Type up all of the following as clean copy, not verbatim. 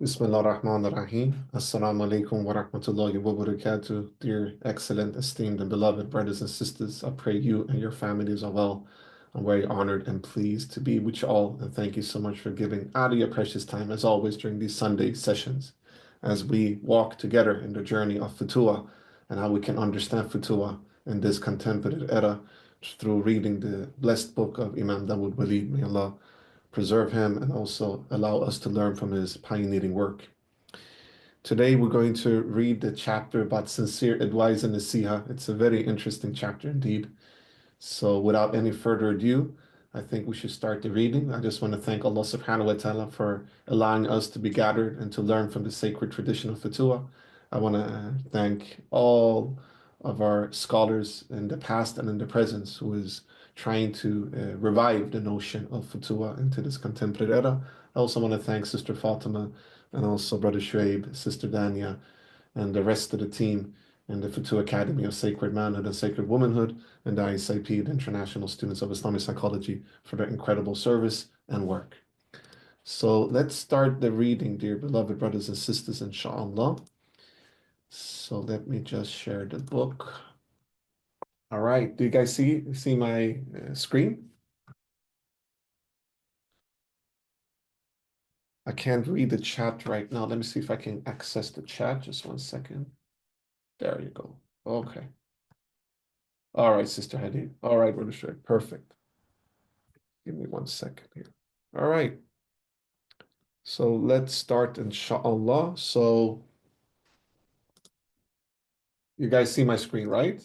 Bismillah ar-Rahman ar-Rahim. Assalamu alaikum wa rahmatullahi wa barakatuh. Dear, excellent, esteemed, and beloved brothers and sisters, I pray you and your families are well. I'm very honored and pleased to be with you all, and thank you so much for giving out of your precious time, as always, during these Sunday sessions, as we walk together in the journey of Futuwwah and how we can understand Futuwwah in this contemplative era through reading the blessed book of Imam Dawud Walid. May Allah preserve him and also allow us to learn from his pioneering work. Today we're going to read the chapter about sincere advice and nasiha. It's a very interesting chapter indeed. So without any further ado, I think we should start the reading. I just want to thank Allah subhanahu wa ta'ala for allowing us to be gathered and to learn from the sacred tradition of Futuwwah. I want to thank all of our scholars in the past and in the present who is trying to revive the notion of Futuwwah into this contemplative era. I also want to thank Sister Fatima and also Brother Shuaib, Sister Dania, and the rest of the team in the Futuwwah Academy of Sacred Manhood and Sacred Womenhood and the ISIP, the International Students of Islamic Psychology, for their incredible service and work. So let's start the reading, dear beloved brothers and sisters, inshallah. So let me just share the book. All right, do you guys see my screen? I can't read the chat right now. Let me see if I can access the chat. Just one second. There you go. Okay. All right, Sister Hadi. All right, Brother Shuaib. Perfect. Give me 1 second here. All right. So let's start, inshallah. So you guys see my screen, right?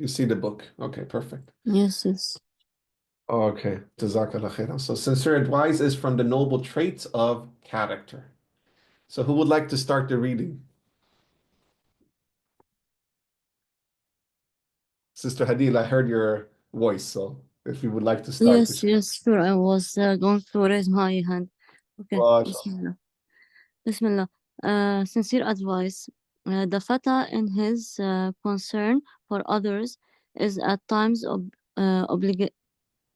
You see the book. Okay, perfect. Yes, yes. Okay. Jazakallah khairan. So sincere advice is from the noble traits of character. So who would like to start the reading? Sister Hadil, I heard your voice, so if you would like to start. Yes, yes, sure. I was going to raise my hand. Okay, Bismillah. Bismillah. Sincere advice. The Fatah in his concern for others is at times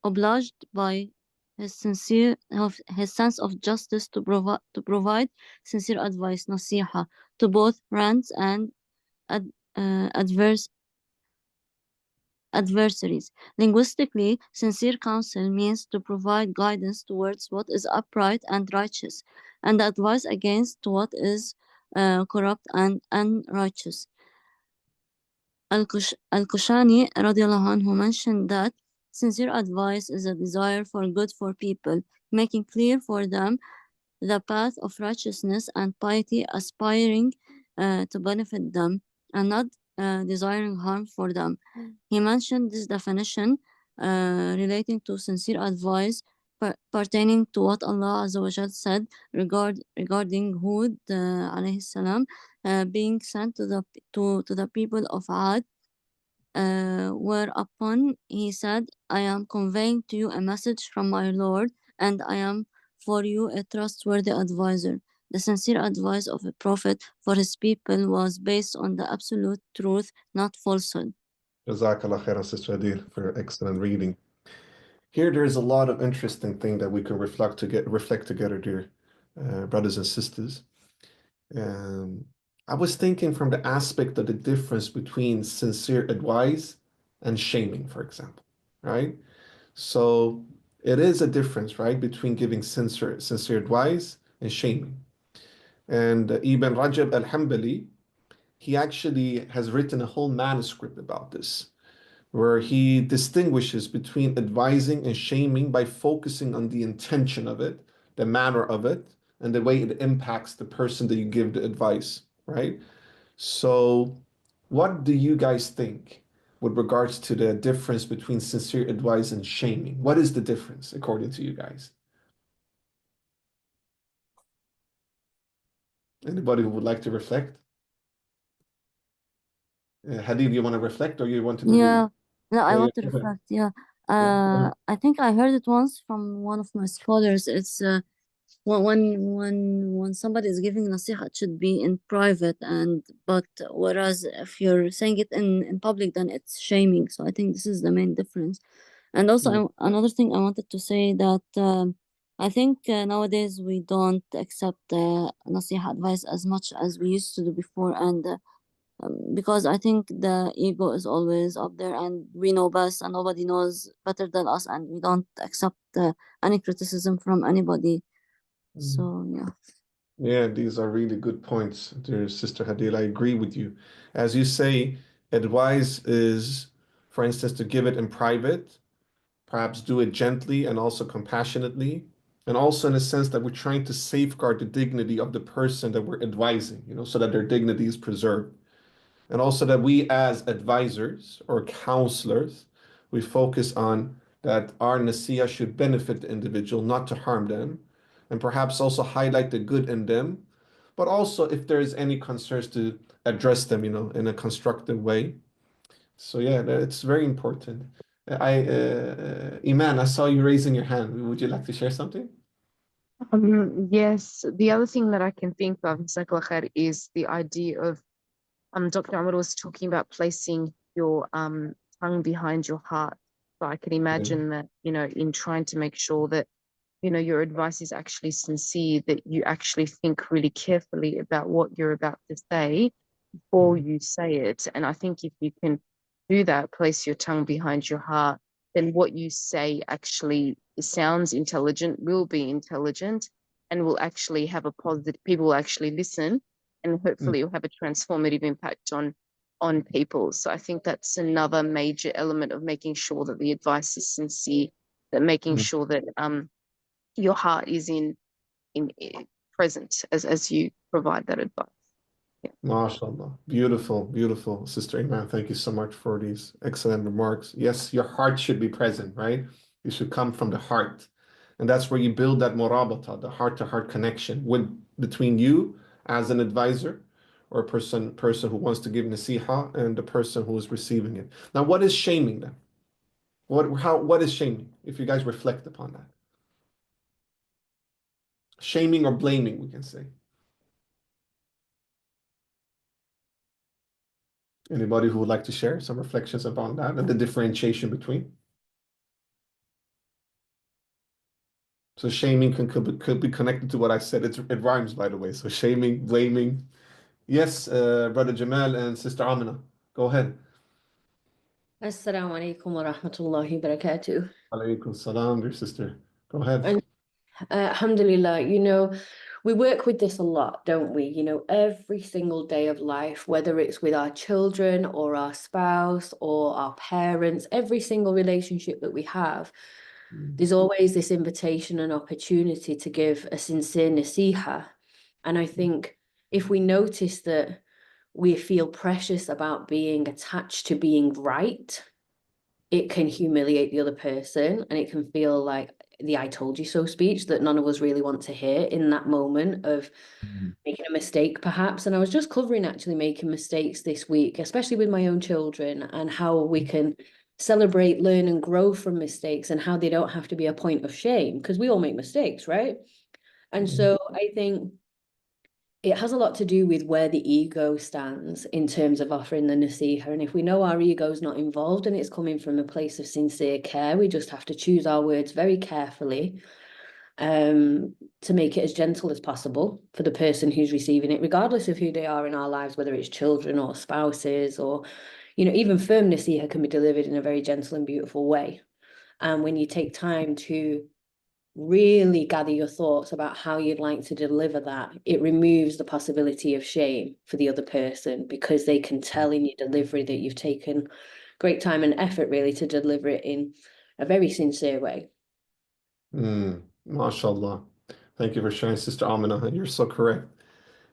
obliged by his sense of justice to provide sincere advice, nasiha, to both friends and adversaries. Linguistically, sincere counsel means to provide guidance towards what is upright and righteous, and advice against what is corrupt and unrighteous. Al-Kushani radiallahu anhu mentioned that sincere advice is a desire for good for people, making clear for them the path of righteousness and piety, aspiring to benefit them, and not desiring harm for them. He mentioned this definition relating to sincere advice pertaining to what Allah Azza wa Jal said regarding Hud alayhi salam being sent to the people of Ad, whereupon he said, I am conveying to you a message from my Lord, and I am for you a trustworthy advisor. The sincere advice of a prophet for his people was based on the absolute truth, not falsehood. Jazakallah khairan, Sister Adil, for excellent reading. Here, there's a lot of interesting thing that we can reflect together, dear brothers and sisters. I was thinking from the aspect of the difference between sincere advice and shaming, for example, right? So it is a difference, right, between giving sincere advice and shaming. And Ibn Rajab al-Hanbali, he actually has written a whole manuscript about this, where he distinguishes between advising and shaming by focusing on the intention of it, the manner of it, and the way it impacts the person that you give the advice, right? So, what do you guys think with regards to the difference between sincere advice and shaming? What is the difference according to you guys? Anybody who would like to reflect? Hadid, you want to reflect or you want to do Yeah, no, I yeah, want to go ahead. reflect. Yeah, Yeah. I think I heard it once from one of my scholars. It's when somebody is giving nasiha, it should be in private, and but whereas if you're saying it in public, then it's shaming. So I think this is the main difference. And also, another thing I wanted to say that I think nowadays we don't accept nasiha advice as much as we used to do before, and because I think the ego is always up there, and we know best, and nobody knows better than us, and we don't accept any criticism from anybody. So Mm. yeah. Yeah, these are really good points, dear Sister Hadil. I agree with you. As you say, advice is, for instance, to give it in private, perhaps do it gently and also compassionately, and also in a sense that we're trying to safeguard the dignity of the person that we're advising, so that their dignity is preserved. And also that we as advisors or counselors, we focus on that our nasiha should benefit the individual, not to harm them, and perhaps also highlight the good in them, but also if there is any concerns to address them, in a constructive way. So yeah, it's very important. Iman, I saw you raising your hand. Would you like to share something? Yes, the other thing that I can think of, Jazakallah khair, is the idea of Dr. Ahmed was talking about placing your tongue behind your heart. So I can Yeah. imagine that, in trying to make sure that, your advice is actually sincere, that you actually think really carefully about what you're about to say before Mhm. you say it. And I think if you can do that, place your tongue behind your heart, then what you say actually sounds intelligent, will be intelligent, and will actually have a positive, people will actually listen, and Mm, hopefully it will have a transformative impact on people. So I think that's another major element of making sure that the advice is sincere, that making mm. sure that your heart is in present as you provide that advice. Yeah. MashaAllah. Beautiful, beautiful, Sister Iman. Thank you so much for these excellent remarks. Yes, your heart should be present, right? It should come from the heart. And that's where you build that murabata, the heart-to-heart connection between you as an advisor or a person who wants to give nasiha and the person who is receiving it. Now, what is shaming then? What is shaming, if you guys reflect upon that? Shaming or blaming, we can say. Anybody who would like to share some reflections upon that and the differentiation between? So shaming could be connected to what I said. It rhymes, by the way. So shaming, blaming. Yes, Brother Jamal and Sister Amina. Go ahead. Assalamu alaikum wa rahmatullahi wa barakatuh. Alaykum salam, dear sister. Go ahead. And alhamdulillah, we work with this a lot, don't we? Every single day of life, whether it's with our children or our spouse or our parents, every single relationship that we have, there's always this invitation and opportunity to give a sincere nasiha. And I think if we notice that we feel precious about being attached to being right, it can humiliate the other person, and it can feel like the I told you so speech that none of us really want to hear in that moment of making a mistake, perhaps. And I was just covering actually making mistakes this week, especially with my own children, and how we can celebrate, learn, and grow from mistakes, and how they don't have to be a point of shame, because we all make mistakes, right? And so I think it has a lot to do with where the ego stands in terms of offering the nasiha. And if we know our ego is not involved and it's coming from a place of sincere care, we just have to choose our words very carefully, to make it as gentle as possible for the person who's receiving it, regardless of who they are in our lives, whether it's children or spouses, or even firm nasiha can be delivered in a very gentle and beautiful way. And when you take time to really gather your thoughts about how you'd like to deliver that, it removes the possibility of shame for the other person, because they can tell in your delivery that you've taken great time and effort really to deliver it in a very sincere way. MashaAllah. Thank you for sharing, Sister Amina. You're so correct.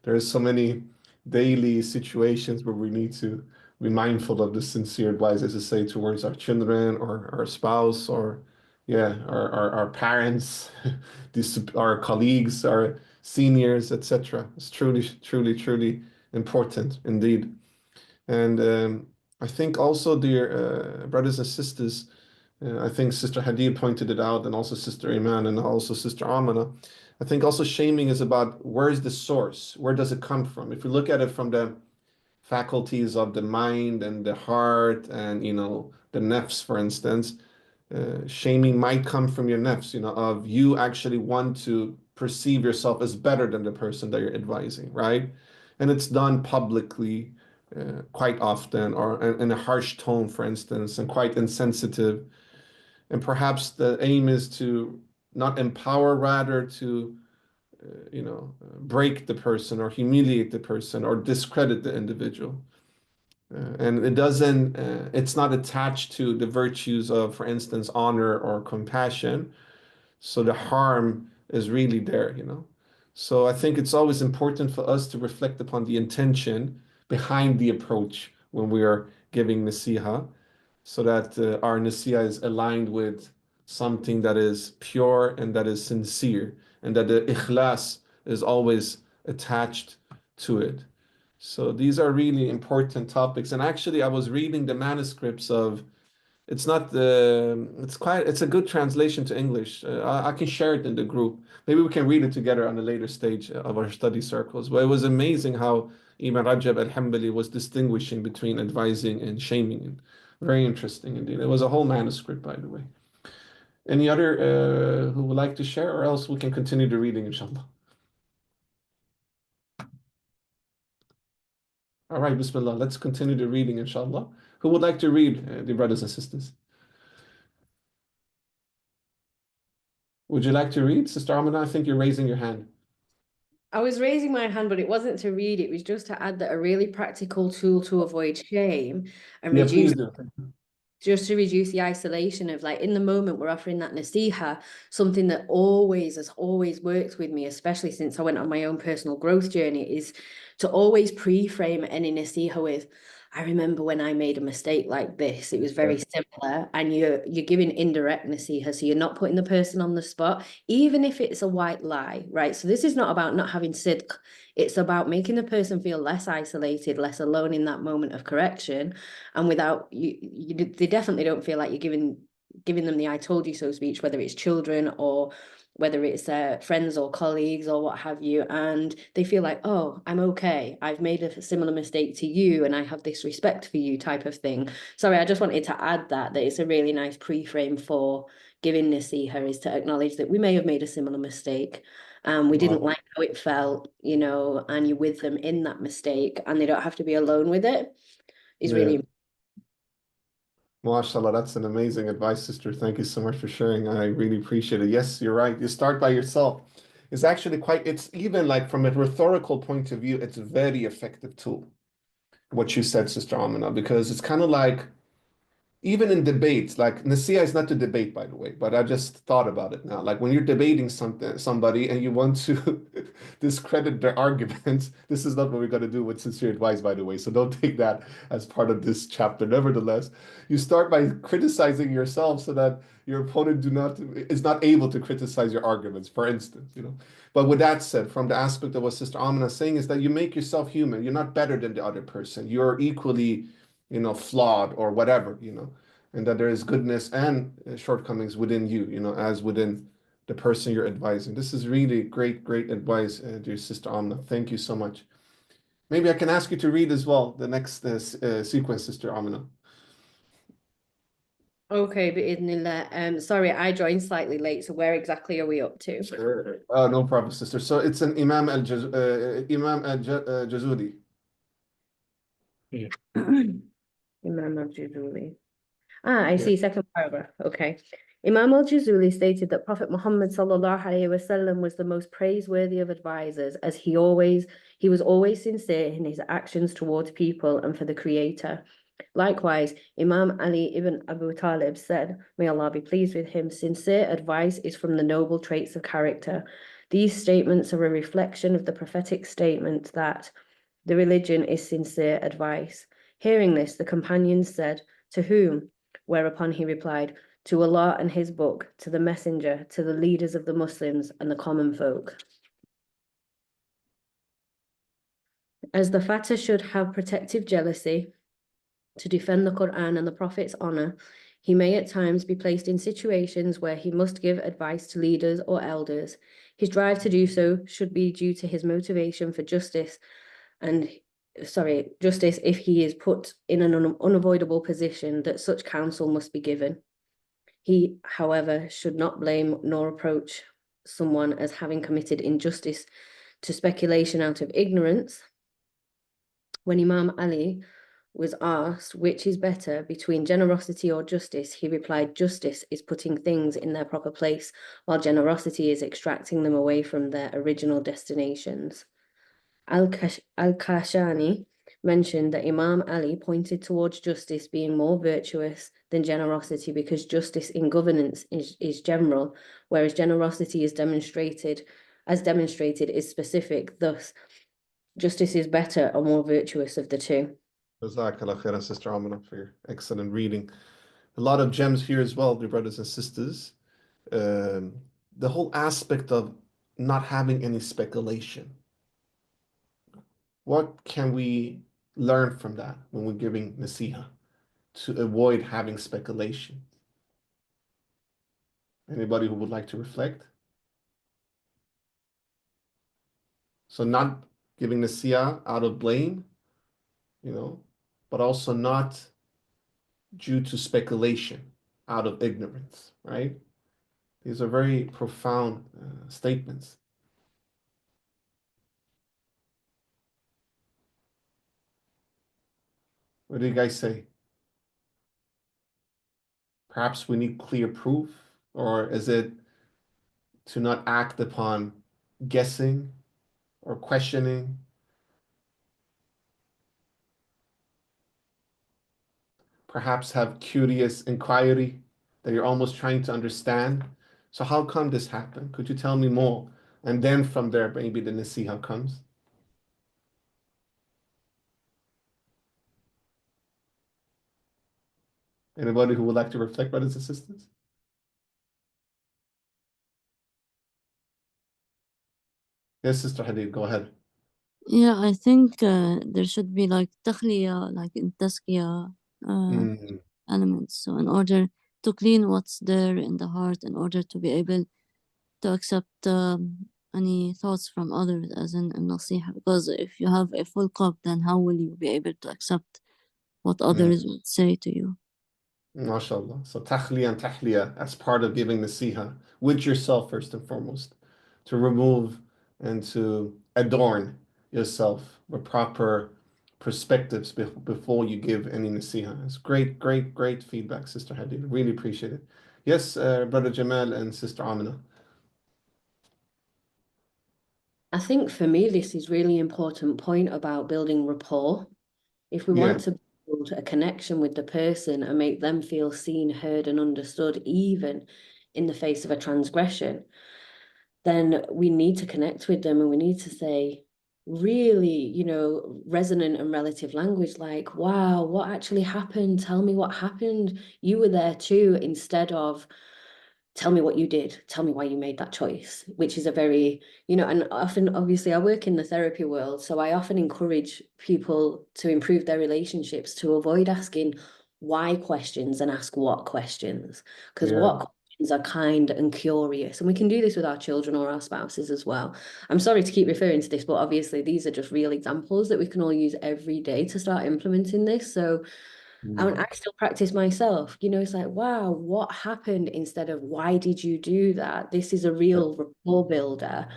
There's so many daily situations where we need to be mindful of the sincere advice, as I say, towards our children or our spouse or, yeah, our parents, our colleagues, our seniors, etc. It's truly, truly, truly important indeed. And I think also, dear brothers and sisters, I think Sister Hadid pointed it out, and also Sister Iman, and also Sister Amana. I think also shaming is about where is the source? Where does it come from? If we look at it from the faculties of the mind and the heart and the nafs, for instance, Shaming might come from your nafs, of you actually want to perceive yourself as better than the person that you're advising, right? And it's done publicly quite often, or in a harsh tone, for instance, and quite insensitive. And perhaps the aim is to not empower, rather to, break the person or humiliate the person or discredit the individual. And it's not attached to the virtues of, for instance, honor or compassion. So the harm is really there. So I think it's always important for us to reflect upon the intention behind the approach when we are giving nasiha, so that our nasiha is aligned with something that is pure and that is sincere, and that the ikhlas is always attached to it. So these are really important topics. And actually, I was reading the manuscripts of, it's not the, it's a good translation to English. I can share it in the group. Maybe we can read it together on a later stage of our study circles. But it was amazing how Imam Rajab al-Hanbali was distinguishing between advising and shaming. Very interesting indeed. It was a whole manuscript, by the way. Any other who would like to share, or else we can continue the reading, inshallah. All right, Bismillah. Let's continue the reading, inshallah. Who would like to read, dear brothers and sisters? Would you like to read, Sister Amina? I think you're raising your hand. I was raising my hand, but it wasn't to read. It was just to add that a really practical tool to avoid shame and Yeah, reduce please do. just to reduce the isolation of, like, in the moment we're offering that nasiha, something that always has always worked with me, especially since I went on my own personal growth journey, is to always pre-frame any nasiha with, I remember when I made a mistake like this, it was very similar, and you're giving indirect nasiha, so you're not putting the person on the spot, even if it's a white lie, right? So this is not about not having sidq, it's about making the person feel less isolated, less alone in that moment of correction, and without they definitely don't feel like you're giving them the "I told you so" speech, whether it's children or whether it's friends or colleagues or what have you, and they feel like, oh, I'm okay, I've made a similar mistake to you and I have this respect for you, type of thing. Sorry, I just wanted to add that it's a really nice pre-frame for giving nasiha, is to acknowledge that we may have made a similar mistake. We didn't like how it felt, and you're with them in that mistake, and they don't have to be alone with it. Is really important. MashaAllah, that's an amazing advice, sister. Thank you so much for sharing. I really appreciate it. Yes, you're right. You start by yourself. It's actually it's even like from a rhetorical point of view, it's a very effective tool, what you said, Sister Amina, because it's kind of like, even in debates, like Nasiha is not to debate, by the way, but I just thought about it now. Like when you're debating somebody and you want to discredit their arguments, this is not what we're going to do with sincere advice, by the way. So don't take that as part of this chapter. Nevertheless, you start by criticizing yourself so that your opponent is not able to criticize your arguments, for instance. But with that said, from the aspect of what Sister Amina is saying, is that you make yourself human. You're not better than the other person. You're equally flawed or whatever, and that there is goodness and shortcomings within you, as within the person you're advising. This is really great, great advice, dear Sister Amna. Thank you so much. Maybe I can ask you to read as well the next sequence, Sister Amina. Okay, bi'idhnillah. Sorry, I joined slightly late, so where exactly are we up to? Sure. No problem, sister. So it's an Imam al-Jazuli. Imam al-Jazuli. I see, second paragraph. Okay. Imam al-Jazuli stated that Prophet Muhammad sallallahu alaihi wasallam was the most praiseworthy of advisors, as he was always sincere in his actions towards people and for the Creator. Likewise, Imam Ali ibn Abu Talib said, may Allah be pleased with him, sincere advice is from the noble traits of character. These statements are a reflection of the prophetic statement that the religion is sincere advice. Hearing this, the companions said, to whom? Whereupon he replied, to Allah and his book, to the messenger, to the leaders of the Muslims and the common folk. As the Fatah should have protective jealousy to defend the Qur'an and the Prophet's honor, he may at times be placed in situations where he must give advice to leaders or elders. His drive to do so should be due to his motivation for justice if he is put in an unavoidable position that such counsel must be given. He, however, should not blame nor approach someone as having committed injustice to speculation out of ignorance. When Imam Ali was asked which is better between generosity or justice, he replied, justice is putting things in their proper place, while generosity is extracting them away from their original destinations. Al-Kashani mentioned that Imam Ali pointed towards justice being more virtuous than generosity because justice in governance is general, whereas generosity is demonstrated is specific. Thus, justice is better or more virtuous of the two. Jazakallah khairan, Sister Amina, for your excellent reading. A lot of gems here as well, dear brothers and sisters. The whole aspect of not having any speculation. What can we learn from that when we're giving nasiha to avoid having speculation? Anybody who would like to reflect? So not giving nasiha out of blame, but also not due to speculation, out of ignorance, right? These are very profound statements. What do you guys say? Perhaps we need clear proof, or is it to not act upon guessing or questioning? Perhaps have curious inquiry that you're almost trying to understand. So how come this happened? Could you tell me more? And then from there, maybe the nasiha comes. Anybody who would like to reflect, brothers and sisters? Yes, Sister Hadid, go ahead. Yeah, I think there should be like takhliya, like in tazkiyah elements. So in order to clean what's there in the heart, in order to be able to accept any thoughts from others as in nasiha. Because if you have a full cup, then how will you be able to accept what others would say to you? MashaAllah. So takhliya and tahliya as part of giving nasiha with yourself first and foremost, to remove and to adorn yourself with proper perspectives before you give any nasiha. It's great, great, great feedback, Sister Hadid. Really appreciate it. Yes, Brother Jamal and Sister Amina. I think for me, this is really important point about building rapport. If we want to build a connection with the person and make them feel seen, heard, and understood, even in the face of a transgression, then we need to connect with them and we need to say really, resonant and relative language like, wow, what actually happened? Tell me what happened. You were there too, instead of tell me what you did, tell me why you made that choice, which is a very, and often, obviously, I work in the therapy world, so I often encourage people to improve their relationships to avoid asking why questions and ask what questions, because what questions are kind and curious, and we can do this with our children or our spouses as well. I'm sorry to keep referring to this, but obviously these are just real examples that we can all use every day to start implementing this. So I still practice myself. It's like, wow, what happened, instead of why did you do that? This is a real rapport builder,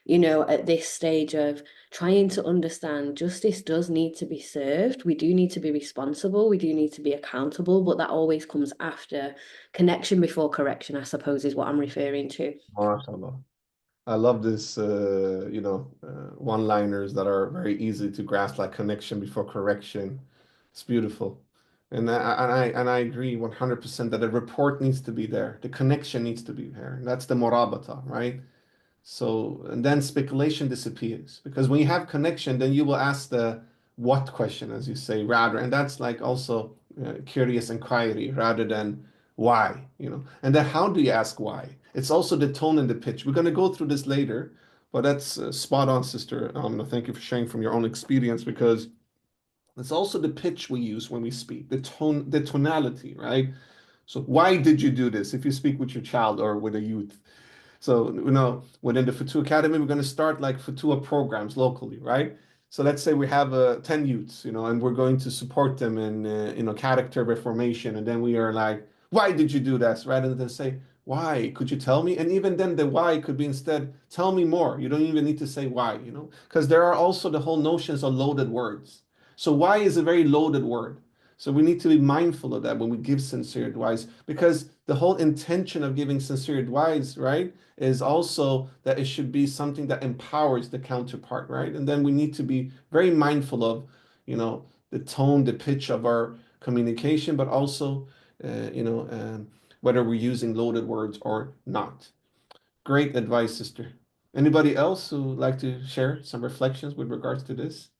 at this stage of trying to understand justice does need to be served. We do need to be responsible. We do need to be accountable, but that always comes after connection before correction, I suppose, is what I'm referring to. MashaAllah. I love this, one-liners that are very easy to grasp, like connection before correction. It's beautiful. And I agree 100% that a report needs to be there. The connection needs to be there. And that's the murabata, right? So, and then speculation disappears. Because when you have connection, then you will ask the what question, as you say, rather. And that's like also curious inquiry rather than why, And then how do you ask why? It's also the tone and the pitch. We're going to go through this later, but that's spot on, Sister. Thank you for sharing from your own experience, because it's also the pitch we use when we speak, the tone, the tonality, right? So why did you do this? If you speak with your child or with a youth. So, within the Futuwwah Academy, we're going to start like Futuwwah programs locally, right? So let's say we have 10 youths, and we're going to support them in, character reformation. And then we are like, why did you do that? Rather than say, why? Could you tell me? And even then, the why could be instead, tell me more. You don't even need to say why, you know, because there are also the whole notions of loaded words. So why is a very loaded word. So we need to be mindful of that when we give sincere advice, because the whole intention of giving sincere advice, right, is also that it should be something that empowers the counterpart, right? And then we need to be very mindful of, you know, the tone, the pitch of our communication, but also, you know, whether we're using loaded words or not. Great advice, sister. Anybody else who would like to share some reflections with regards to this?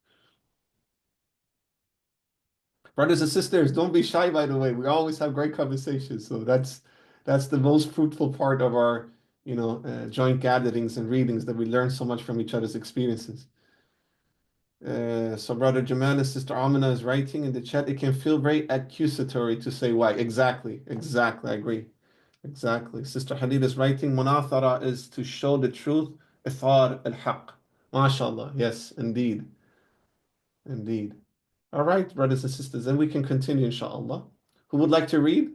Brothers and sisters, don't be shy, by the way. We always have great conversations. So that's the most fruitful part of our, you know, joint gatherings and readings, that we learn so much from each other's experiences. So Brother Jamal and Sister Amina is writing in the chat, it can feel very accusatory to say why. Exactly, exactly, I agree. Exactly. Sister Hadid is writing, Munathara is to show the truth, Ithar al-Haq. MashaAllah. Yes, indeed. Indeed. All right, brothers and sisters, then we can continue, inshallah. Who would like to read?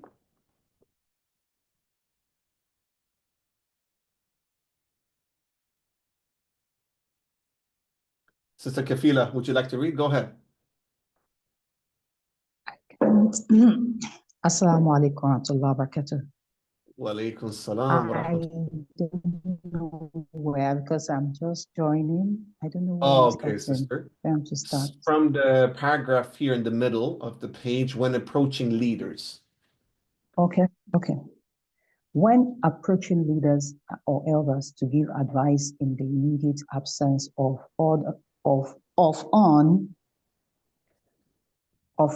Sister Kafila, would you like to read? Go ahead. Assalamu alaikum wa rahmatullahi wa barakatuh. Wa alaikum salam wa I rahmatullah. don't know where, because I'm just joining. I don't know where Oh, I'm okay, starting. sister. Where I'm to start. From the paragraph here in the middle of the page, when approaching leaders. Okay. When approaching leaders or elders to give advice in the immediate absence of order of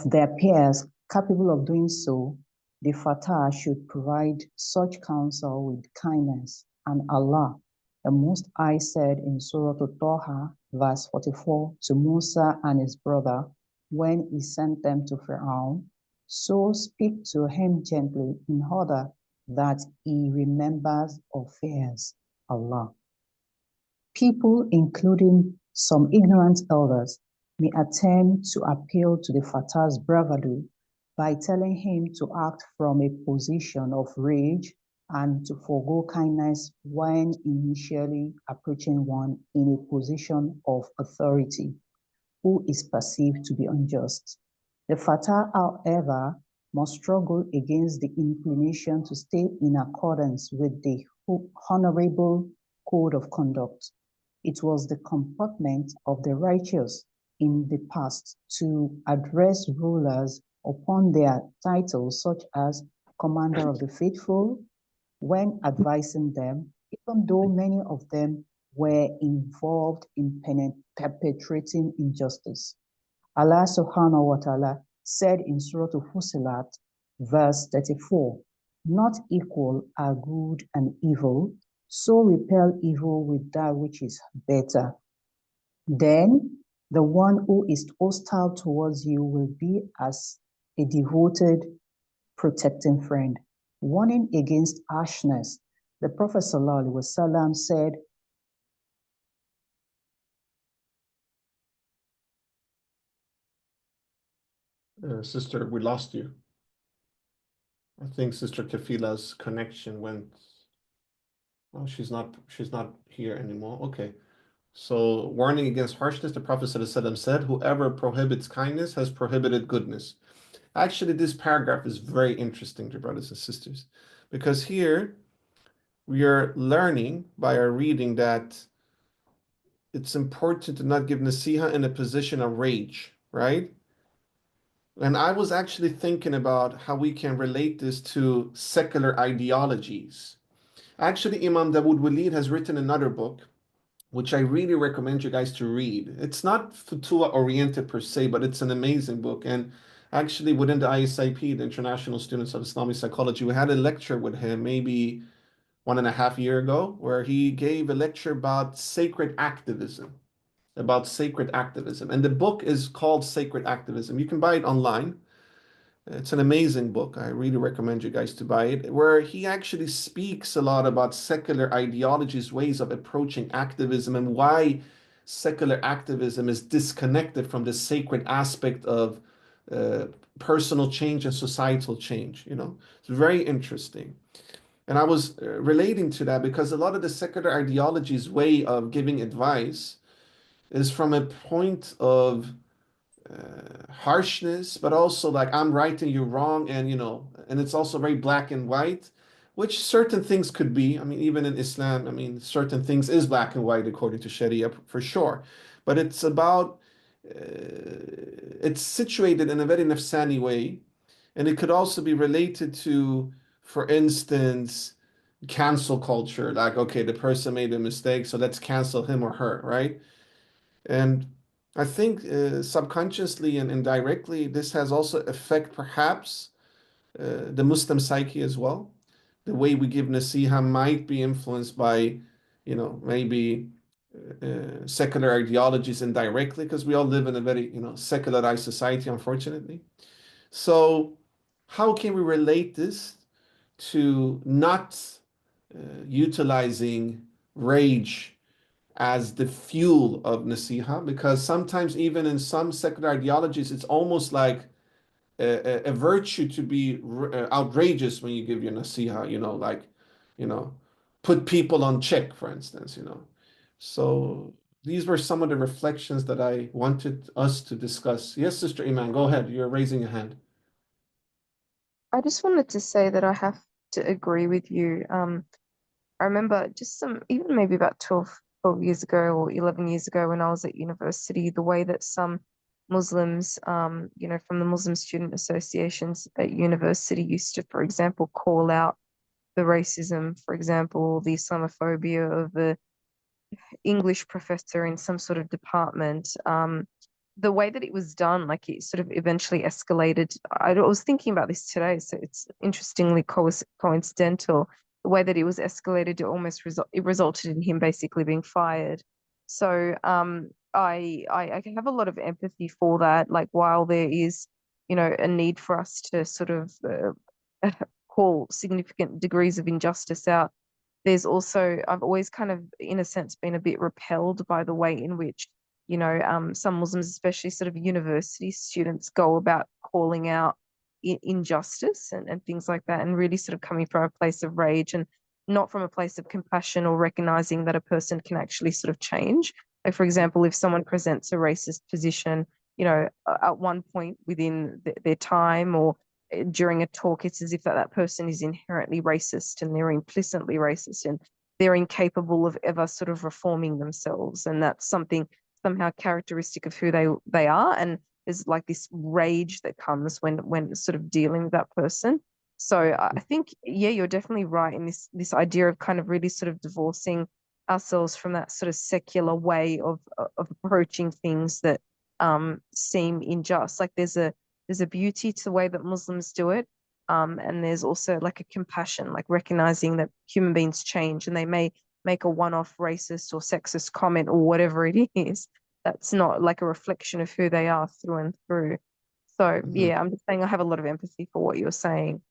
their peers capable of doing so, the Fatah should provide such counsel with kindness. And Allah, the Most High, said in Surah Al-Taha, verse 44, to Musa and his brother, when he sent them to Pharaoh, so speak to him gently in order that he remembers or fears Allah. People, including some ignorant elders, may attempt to appeal to the Fatah's bravado by telling him to act from a position of rage and to forego kindness when initially approaching one in a position of authority who is perceived to be unjust. The Fatah, however, must struggle against the inclination to stay in accordance with the honorable code of conduct. It was the comportment of the righteous in the past to address rulers upon their titles, such as Commander of the Faithful, when advising them, even though many of them were involved in perpetrating injustice. Allah subhanahu wa ta'ala said in Surah Al-Fusilat, verse 34, not equal are good and evil, so repel evil with that which is better. Then the one who is hostile towards you will be as a devoted, protecting friend. Warning against harshness. The Prophet ﷺ said, Sister, we lost you. I think Sister Kafila's connection went. Oh, she's not here anymore. Okay. So, warning against harshness, the Prophet ﷺ said, whoever prohibits kindness has prohibited goodness. Actually, this paragraph is very interesting, dear brothers and sisters, because here we are learning by our reading that it's important to not give nasiha in a position of rage, right? And I was actually thinking about how we can relate this to secular ideologies. Actually, Imam Dawud Walid has written another book, which I really recommend you guys to read. It's not Futuwwah oriented per se, but it's an amazing book. And actually, within the ISIP, the International Students of Islamic Psychology, we had a lecture with him maybe 1.5 years ago, where he gave a lecture about sacred activism. And the book is called Sacred Activism. You can buy it online. It's an amazing book. I really recommend you guys to buy it, where he actually speaks a lot about secular ideologies, ways of approaching activism, and why secular activism is disconnected from the sacred aspect of personal change and societal change, you know. It's very interesting. And I was relating to that because a lot of the secular ideologies' way of giving advice is from a point of harshness, but also like I'm right and you're wrong, and you know, and it's also very black and white, which certain things could be. I mean, even in Islam, I mean, certain things is black and white according to Sharia for sure, but it's about it's situated in a very nafsani way, and it could also be related to, for instance, cancel culture. Like, okay, the person made a mistake, so let's cancel him or her, right? And I think subconsciously and indirectly, this has also affect perhaps the Muslim psyche as well. The way we give nasiha might be influenced by, you know, maybe secular ideologies indirectly, because we all live in a very, you know, secularized society, unfortunately. So how can we relate this to not utilizing rage as the fuel of nasiha? Because sometimes even in some secular ideologies, it's almost like a virtue to be outrageous when you give your nasiha, you know, like, you know, put people on check, for instance, you know. So these were some of the reflections that I wanted us to discuss. Yes, Sister Iman, go ahead. You're raising your hand. I just wanted to say that I have to agree with you. I remember just even maybe about 12 years ago or 11 years ago when I was at university, the way that some Muslims, you know, from the Muslim student associations at university used to, for example, call out the racism, for example, the Islamophobia of the English professor in some sort of department. The way that it was done, like it sort of eventually escalated. I was thinking about this today, so it's interestingly coincidental. The way that it was escalated to almost it resulted in him basically being fired. So I can have a lot of empathy for that. Like while there is, you know, a need for us to sort of call significant degrees of injustice out, there's also, I've always kind of, in a sense, been a bit repelled by the way in which, you know, some Muslims, especially sort of university students, go about calling out injustice and things like that, and really sort of coming from a place of rage and not from a place of compassion or recognizing that a person can actually sort of change. Like, for example, if someone presents a racist position, you know, at one point within their time or during a talk, it's as if that person is inherently racist and they're implicitly racist and they're incapable of ever sort of reforming themselves. And that's something somehow characteristic of who they are. And there's like this rage that comes when sort of dealing with that person. So I think, yeah, you're definitely right in this idea of kind of really sort of divorcing ourselves from that sort of secular way of approaching things that seem unjust. Like there's a beauty to the way that Muslims do it. And there's also like a compassion, like recognizing that human beings change and they may make a one-off racist or sexist comment or whatever it is. That's not like a reflection of who they are through and through. So yeah, I'm just saying I have a lot of empathy for what you're saying.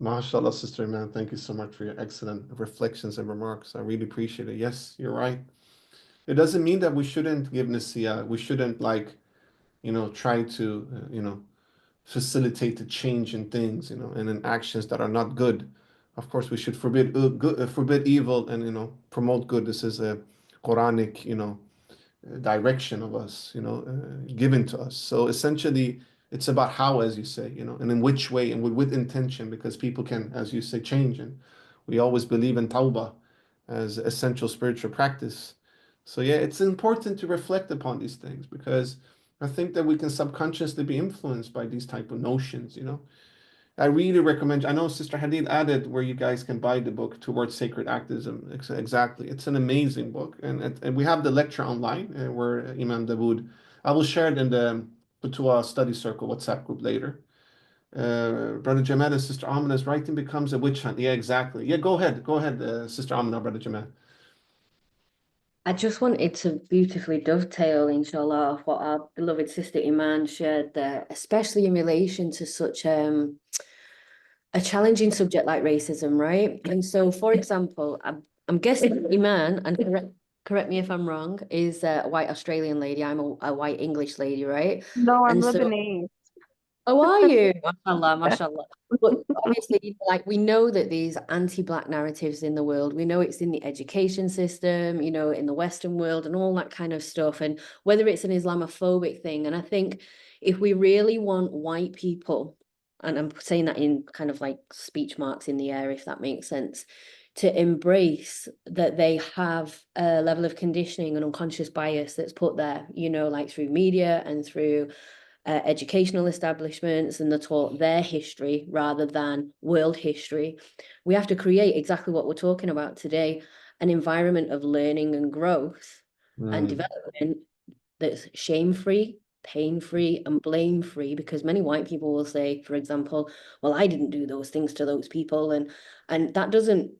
MashaAllah, Sister Iman, thank you so much for your excellent reflections and remarks. I really appreciate it. Yes, you're right. It doesn't mean that we shouldn't give nasiya. We shouldn't, like, you know, try to, you know, facilitate the change in things, you know, and in actions that are not good. Of course, we should forbid forbid evil and, you know, promote good. This is a Quranic, you know, direction of us, you know, given to us. So essentially, it's about how, as you say, you know, and in which way and with intention, because people can, as you say, change. And we always believe in tawbah as essential spiritual practice. So yeah, it's important to reflect upon these things because I think that we can subconsciously be influenced by these type of notions, you know. I really recommend, I know Sister Hadid added where you guys can buy the book Towards Sacred Activism. Exactly. It's an amazing book. And we have the lecture online where Imam Dawud, I will share it in the Futuwwah Study Circle WhatsApp group later. Brother Jamal and Sister Amina's writing becomes a witch hunt. Yeah, exactly. Yeah, go ahead. Go ahead, Sister Amina, Brother Jamal. I just wanted to beautifully dovetail, inshallah, off what our beloved sister Iman shared there, especially in relation to such a challenging subject like racism, right? And so, for example, I'm guessing Iman, and correct me if I'm wrong, is a white Australian lady. I'm a white English lady, right? No, I'm And so, Lebanese. Oh, are you? Mashallah, mashallah. But obviously, like we know that these anti-black narratives in the world, we know it's in the education system, you know, in the Western world and all that kind of stuff. And whether it's an Islamophobic thing. And I think if we really want white people, and I'm saying that in kind of like speech marks in the air, if that makes sense, to embrace that they have a level of conditioning and unconscious bias that's put there, you know, like through media and through educational establishments, and they're taught their history rather than world history. We have to create exactly what we're talking about today, an environment of learning and growth and development that's shame-free, pain-free, and blame-free, because many white people will say, for example, well, I didn't do those things to those people, and that doesn't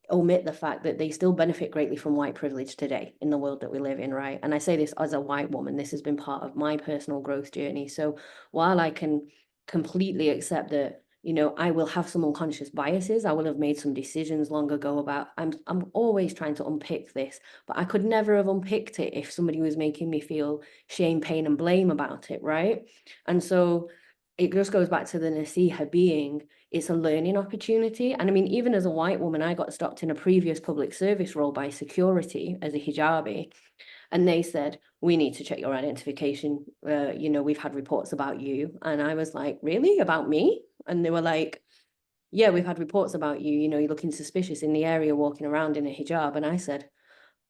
omit the fact that they still benefit greatly from white privilege today in the world that we live in, right? And I say this as a white woman, this has been part of my personal growth journey. So while I can completely accept that, you know, I will have some unconscious biases, I will have made some decisions long ago about, I'm always trying to unpick this, but I could never have unpicked it if somebody was making me feel shame, pain, and blame about it, right? And so it just goes back to the nasiha being, it's a learning opportunity. And I mean, even as a white woman, I got stopped in a previous public service role by security as a hijabi. And they said, we need to check your identification. You know, we've had reports about you. And I was like, really? About me? And they were like, yeah, we've had reports about you. You know, you're looking suspicious in the area walking around in a hijab. And I said,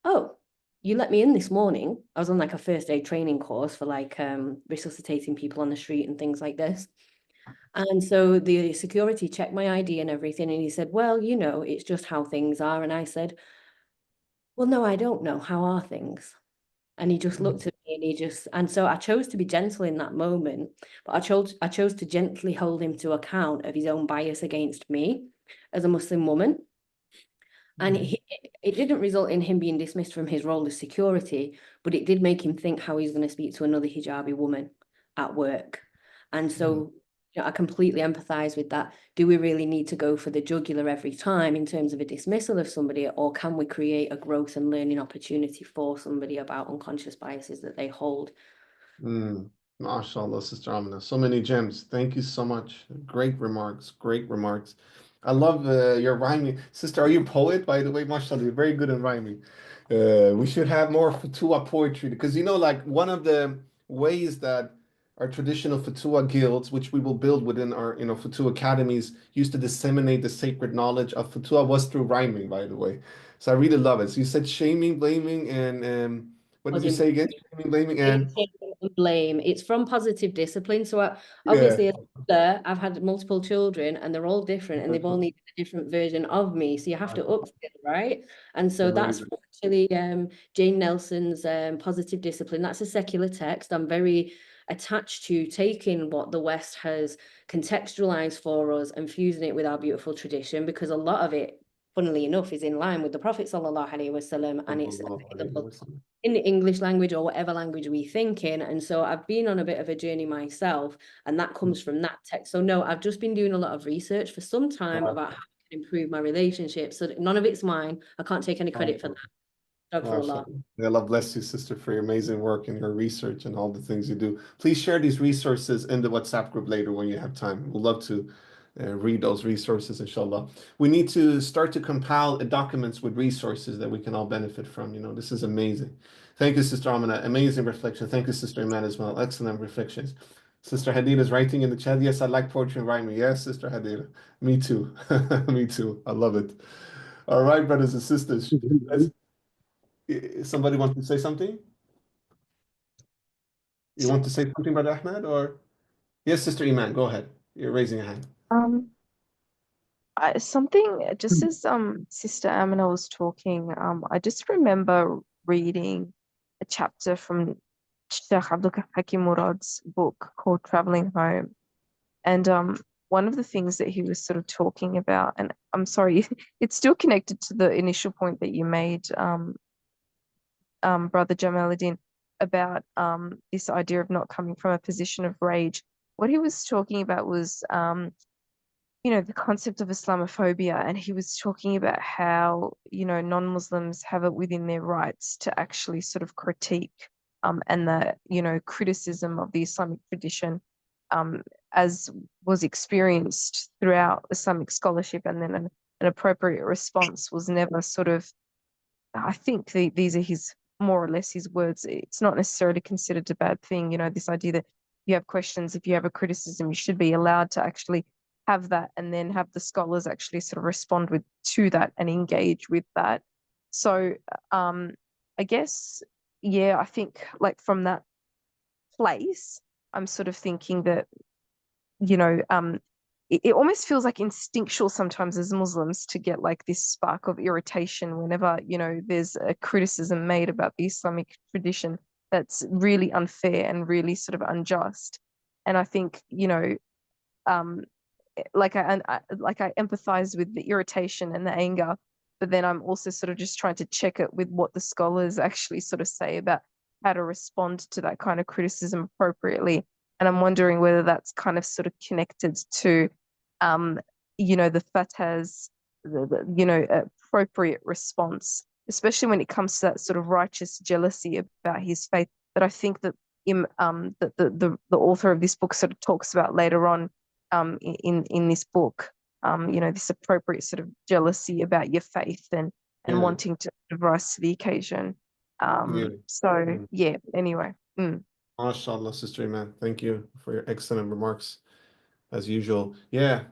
oh, you let me in this morning. I was on like a first aid training course for like resuscitating people on the street and things like this. And so the security checked my ID and everything. And he said, well, you know, it's just how things are. And I said, well, no, I don't know. How are things? And he just looked at me and and so I chose to be gentle in that moment, but I chose to gently hold him to account of his own bias against me as a Muslim woman. And it didn't result in him being dismissed from his role as security, but it did make him think how he's going to speak to another hijabi woman at work. And so, you know, I completely empathize with that. Do we really need to go for the jugular every time in terms of a dismissal of somebody, or can we create a growth and learning opportunity for somebody about unconscious biases that they hold? MashaAllah, Sister Amina. So many gems. Thank you so much. Great remarks. Great remarks. I love your rhyming. Sister, are you a poet, by the way? MashaAllah, you're very good at rhyming. We should have more Futuwwah poetry because, you know, like one of the ways that our traditional Futuwwah guilds, which we will build within our, you know, Futuwwah academies, used to disseminate the sacred knowledge of Futuwwah was through rhyming, by the way. So I really love it. So you said shaming, blaming, and what did you say again? Shaming, blaming, and blame. It's from positive discipline. So yeah. obviously, as a mother, I've had multiple children and they're all different and they've all needed a different version of me. So you have to upskill, right? And so that's Amazing. actually Jane Nelson's Positive Discipline. That's a secular text. I'm very attached to taking what the West has contextualized for us and fusing it with our beautiful tradition, because a lot of it, funnily enough, is in line with the Prophet sallallahu alaihi wasallam, and it's available in the English language or whatever language we think in. And so I've been on a bit of a journey myself, and that comes from that text. So no, I've just been doing a lot of research for some time about how I can improve my relationship. So none of it's mine. I can't take any credit for that. May Allah bless you, sister, for your amazing work and your research and all the things you do. Please share these resources in the WhatsApp group later when you have time. We'd love to read those resources, inshallah. We need to start to compile documents with resources that we can all benefit from. You know, this is amazing. Thank you, Sister Amina. Amazing reflection. Thank you, Sister Iman, as well. Excellent reflections. Sister Hadida is writing in the chat. Yes, I like poetry and rhyming. Yes, Sister Hadida. Me too. Me too. I love it. All right, brothers and sisters. Somebody wants to say something? You want to say something, Brother Ahmed? Or yes, Sister Iman, go ahead. You're raising a hand. Something just as Sister Amina was talking, I just remember reading a chapter from Sheikh Abdul Hakim Murad's book called Traveling Home. And one of the things that he was sort of talking about, and I'm sorry, it's still connected to the initial point that you made, Brother Jamaluddin, about this idea of not coming from a position of rage. What he was talking about was you know, the concept of Islamophobia, and he was talking about how, you know, non-Muslims have it within their rights to actually sort of critique and the, you know, criticism of the Islamic tradition as was experienced throughout Islamic scholarship, and then an appropriate response was never sort of, I think these are his, more or less his words, it's not necessarily considered a bad thing, you know, this idea that if you have questions, if you have a criticism, you should be allowed to actually have that, and then have the scholars actually sort of respond to that and engage with that. So I guess, yeah, I think like from that place, I'm sort of thinking that, you know, it almost feels like instinctual sometimes as Muslims to get like this spark of irritation whenever, you know, there's a criticism made about the Islamic tradition that's really unfair and really sort of unjust. And I think, you know, like I empathize with the irritation and the anger, but then I'm also sort of just trying to check it with what the scholars actually sort of say about how to respond to that kind of criticism appropriately. And I'm wondering whether that's kind of sort of connected to, you know, the fatah's, you know, appropriate response, especially when it comes to that sort of righteous jealousy about his faith that I think that the author of this book sort of talks about later on in this book. You know, this appropriate sort of jealousy about your faith and Yeah. wanting to rise to the occasion. So yeah, anyway. MashaAllah, Sister Iman. Thank you for your excellent remarks, as usual. Yeah.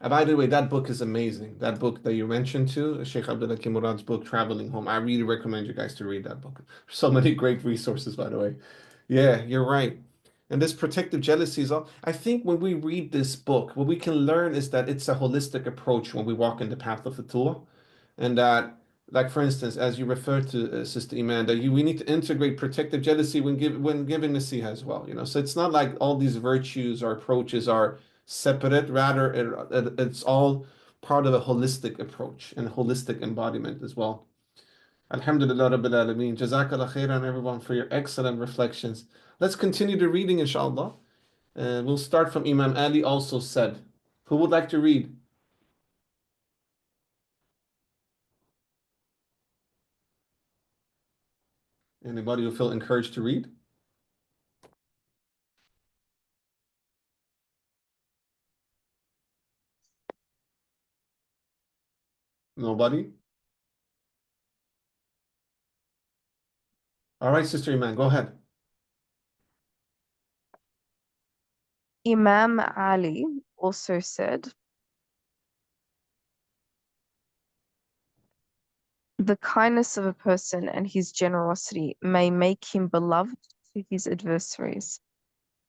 And by the way, that book is amazing. That book that you mentioned too, Sheikh Abdullah Murad's book, Traveling Home. I really recommend you guys to read that book. So many great resources, by the way. Yeah, you're right. And this protective jealousy is all. I think when we read this book, what we can learn is that it's a holistic approach when we walk in the path of Futuwwah, and that, like for instance, as you referred to, Sister Iman, that we need to integrate protective jealousy when giving nasiha as well. You know, so it's not like all these virtues or approaches are separate. Rather, it's all part of a holistic approach and holistic embodiment as well. Alhamdulillah Rabbil Alameen. Jazakallah khairan everyone for your excellent reflections. Let's continue the reading, inshallah. We'll start from Imam Ali also said. Who would like to read? Anybody who feel encouraged to read? Nobody? All right, Sister Iman, go ahead. Imam Ali also said, the kindness of a person and his generosity may make him beloved to his adversaries.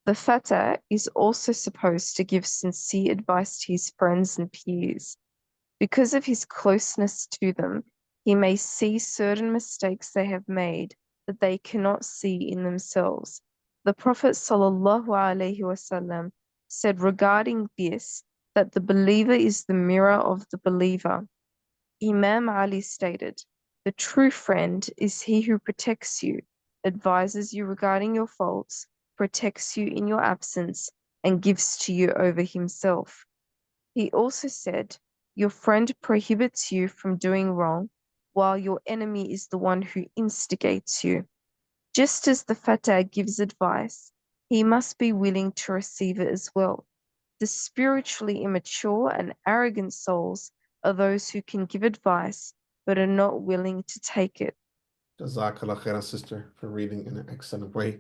The fatah is also supposed to give sincere advice to his friends and peers. Because of his closeness to them, he may see certain mistakes they have made that they cannot see in themselves. The Prophet ﷺ said regarding this that the believer is the mirror of the believer. Imam Ali stated, the true friend is he who protects you, advises you regarding your faults, protects you in your absence, and gives to you over himself. He also said, your friend prohibits you from doing wrong, while your enemy is the one who instigates you. Just as the fatah gives advice, he must be willing to receive it as well. The spiritually immature and arrogant souls are those who can give advice but are not willing to take it. Jazakallah khairan, sister, for reading in an excellent way.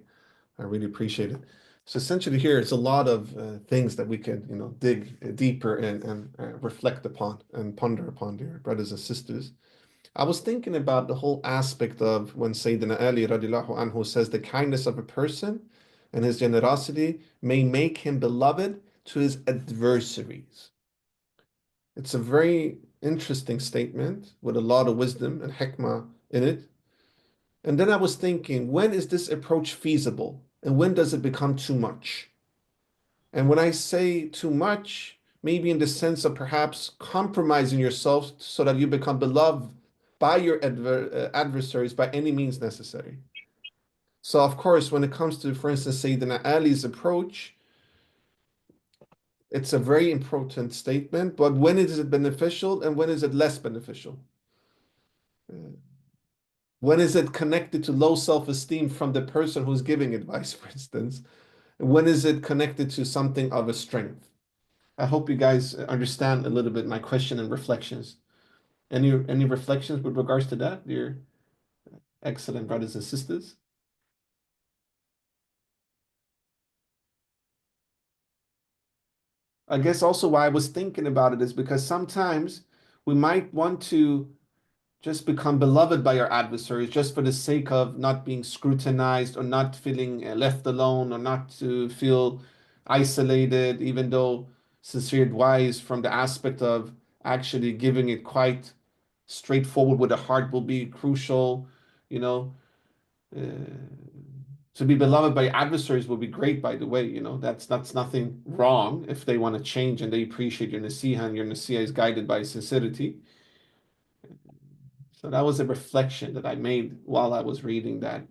I really appreciate it. So essentially here, it's a lot of things that we can, you know, dig deeper and reflect upon and ponder upon, dear brothers and sisters. I was thinking about the whole aspect of when Sayyidina Ali radiallahu anhu says the kindness of a person and his generosity may make him beloved to his adversaries. It's a very interesting statement with a lot of wisdom and hikmah in it. And then I was thinking, when is this approach feasible? And when does it become too much? And when I say too much, maybe in the sense of perhaps compromising yourself so that you become beloved by your adversaries by any means necessary. So, of course, when it comes to, for instance, Sayyidina Ali's approach, it's a very important statement, but when is it beneficial and when is it less beneficial? When is it connected to low self-esteem from the person who's giving advice, for instance? When is it connected to something of a strength? I hope you guys understand a little bit my question and reflections. Any reflections with regards to that, dear excellent brothers and sisters? I guess also why I was thinking about it is because sometimes we might want to just become beloved by our adversaries just for the sake of not being scrutinized or not feeling left alone or not to feel isolated, even though sincere advice from the aspect of actually giving it quite straightforward with a heart will be crucial, you know. Uh, to be beloved by adversaries will be great, by the way, that's nothing wrong if they want to change and they appreciate your nasiha and your nasiha is guided by sincerity. So that was a reflection that I made while I was reading that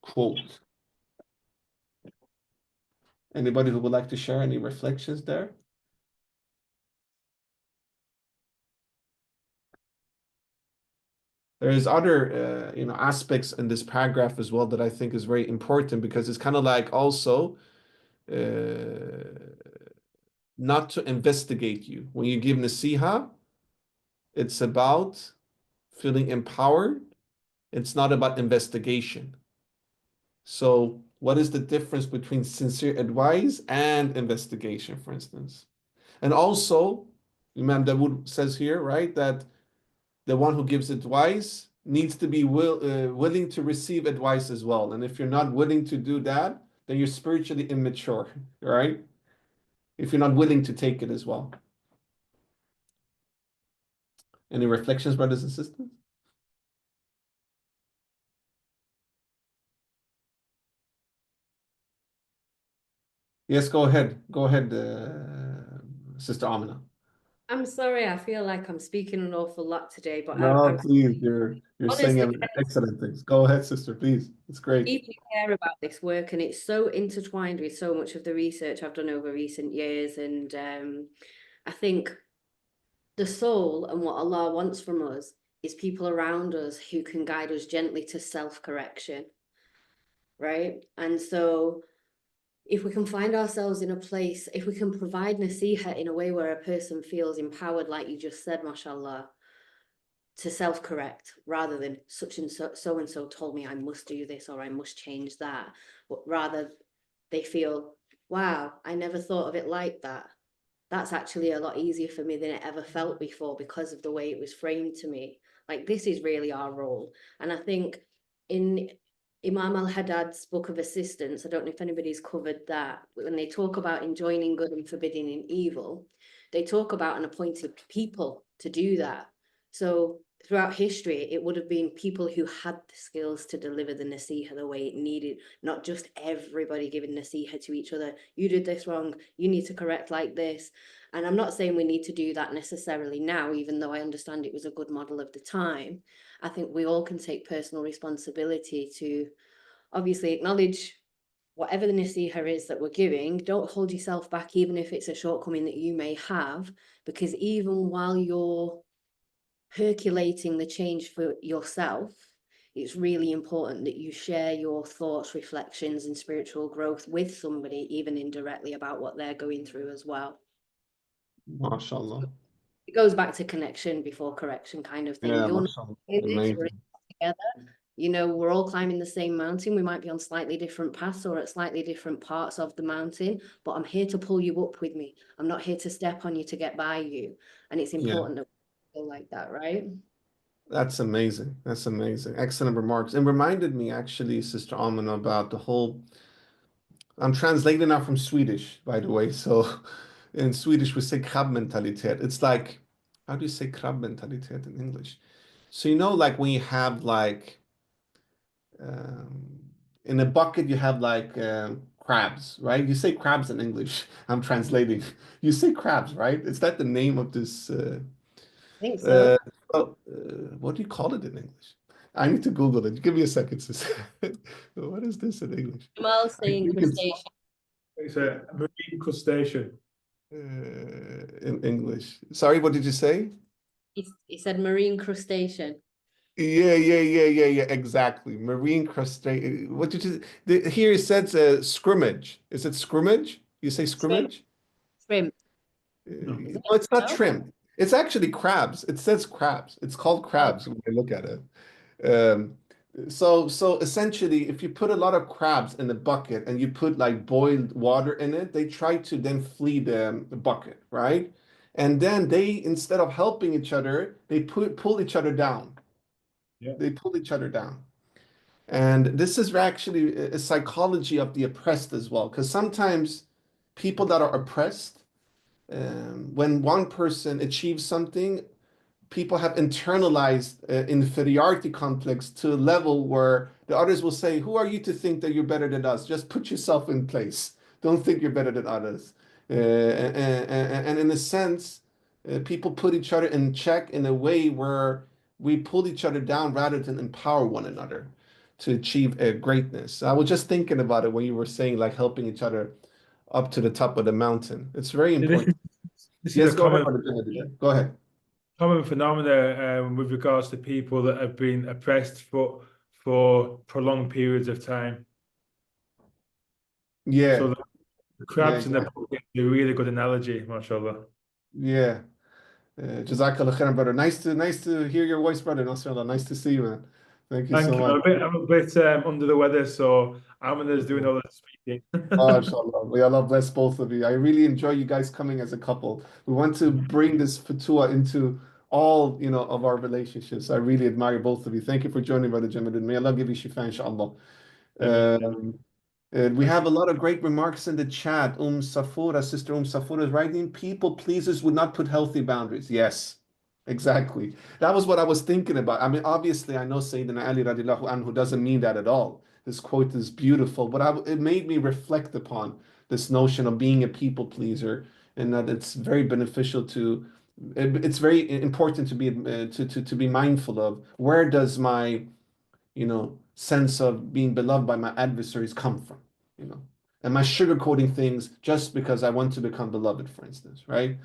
quote. Anybody who would like to share any reflections there? There's other aspects in this paragraph as well that I think is very important because it's kind of like also not to investigate you. When you give nasiha, it's about feeling empowered. It's not about investigation. So what is the difference between sincere advice and investigation, for instance? And also, Imam Dawud says here, right, that the one who gives advice needs to be willing to receive advice as well. And if you're not willing to do that, then you're spiritually immature, right? If you're not willing to take it as well. Any reflections, brothers and sisters? Yes, go ahead. Go ahead, Sister Amina. I'm sorry, I feel like I'm speaking an awful lot today, but No, please, you're saying honestly excellent things. Go ahead, sister, please. It's great. deeply care about this work, and it's so intertwined with so much of the research I've done over recent years. And I think the soul and what Allah wants from us is people around us who can guide us gently to self-correction, right? And so if we can find ourselves in a place, if we can provide nasiha in a way where a person feels empowered, like you just said, mashallah, to self-correct rather than such and so and so told me I must do this or I must change that, but rather they feel, wow, I never thought of it like that. That's actually a lot easier for me than it ever felt before because of the way it was framed to me. Like, this is really our role. And I think in Imam al-Haddad's Book of Assistance, I don't know if anybody's covered that, when they talk about enjoining good and forbidding in evil, they talk about an appointed people to do that. So throughout history, it would have been people who had the skills to deliver the nasiha the way it needed, not just everybody giving nasiha to each other. You did this wrong, you need to correct like this. And I'm not saying we need to do that necessarily now, even though I understand it was a good model of the time. I think we all can take personal responsibility to obviously acknowledge whatever the nasiha is that we're giving. Don't hold yourself back, even if it's a shortcoming that you may have, because even while you're percolating the change for yourself, it's really important that you share your thoughts, reflections, and spiritual growth with somebody, even indirectly, about what they're going through as well. MashaAllah. It goes back to connection before correction kind of thing. Yeah, You're not MashaAllah. in this, Amazing. we're in this together. You know, we're all climbing the same mountain. We might be on slightly different paths or at slightly different parts of the mountain, but I'm here to pull you up with me. I'm not here to step on you to get by you. And it's important that we feel like that, right? That's amazing. That's amazing. Excellent remarks. And reminded me actually, Sister Amina, about the whole. I'm translating now from Swedish, by the way. So in Swedish, we say krabbmentalitet. It's like, how do you say krabbmentalitet in English? So, like when you have like, in a bucket, you have like crabs, right? You say crabs in English. I'm translating. You say crabs, right? Is that the name of this? I think so. What do you call it in English? I need to Google it. Give me a second, sis. What is this in English? Jamal's I saying think it's crustacean. It's a marine crustacean. in English. Sorry, what did you say? He said marine crustacean. Yeah, exactly. Marine crustacean. What did you here it says scrimmage. Is it scrimmage? You say Shrimp, scrimmage? shrimp. No. Is it? No, it's not No? shrimp. It's actually crabs. It says crabs. It's called Oh, crabs when you look at it. Um, so essentially, if you put a lot of crabs in a bucket and you put like boiled water in it, they try to then flee the bucket, right? And then they, instead of helping each other, they pull each other down. Yeah. They pull each other down. And this is actually a psychology of the oppressed as well, because sometimes people that are oppressed, when one person achieves something, people have internalized inferiority complex to a level where the others will say, "Who are you to think that you're better than us? Just put yourself in place. Don't think you're better than others." And in a sense, people put each other in check in a way where we pull each other down rather than empower one another to achieve a greatness. I was just thinking about it when you were saying like helping each other up to the top of the mountain. It's very So this, important. this is Yes, a go ahead, common Brother Benedict. Go ahead. common phenomena with regards to people that have been oppressed for prolonged periods of time. Yeah, So the yeah, crabs in the exactly. bucket is a really good analogy, mashallah. Yeah. Jazakallah khairan, brother. Nice to hear your voice, brother. Nasrallah. Nice to see you, man. Thank you so Thank you. much. I'm a bit under the weather, so Amanda's doing all the speaking. MashaAllah. May Allah bless both of you. I really enjoy you guys coming as a couple. We want to bring this fatwa into all, of our relationships. I really admire both of you. Thank you for joining, Brother Jamaluddin. May Allah give you shifa, inshallah. Ameen. We have a lot of great remarks in the chat. Safura, Sister Safura is writing, people pleasers would not put healthy boundaries. Yes, exactly. That was what I was thinking about. I mean, obviously, I know Sayyidina Ali radiallahu anhu doesn't mean that at all. This quote is beautiful, but it made me reflect upon this notion of being a people pleaser and that it's very beneficial it's very important to be to be mindful of where does my sense of being beloved by my adversaries come from, you know? Am I sugarcoating things just because I want to become beloved, for instance, right?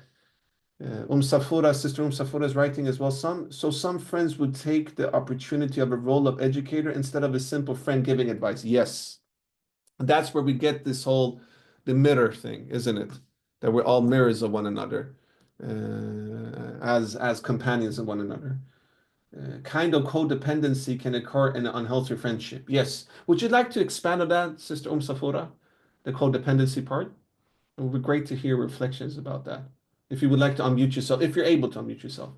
Safura, Sister Safura is writing as well. Some friends would take the opportunity of a role of educator instead of a simple friend giving advice. Yes, that's where we get the mirror thing, isn't it? That we're all mirrors of one another, as companions of one another. Kind of codependency can occur in an unhealthy friendship. Yes. Would you like to expand on that, Sister Safura? The codependency part? It would be great to hear reflections about that. If you would like to unmute yourself, if you're able to unmute yourself.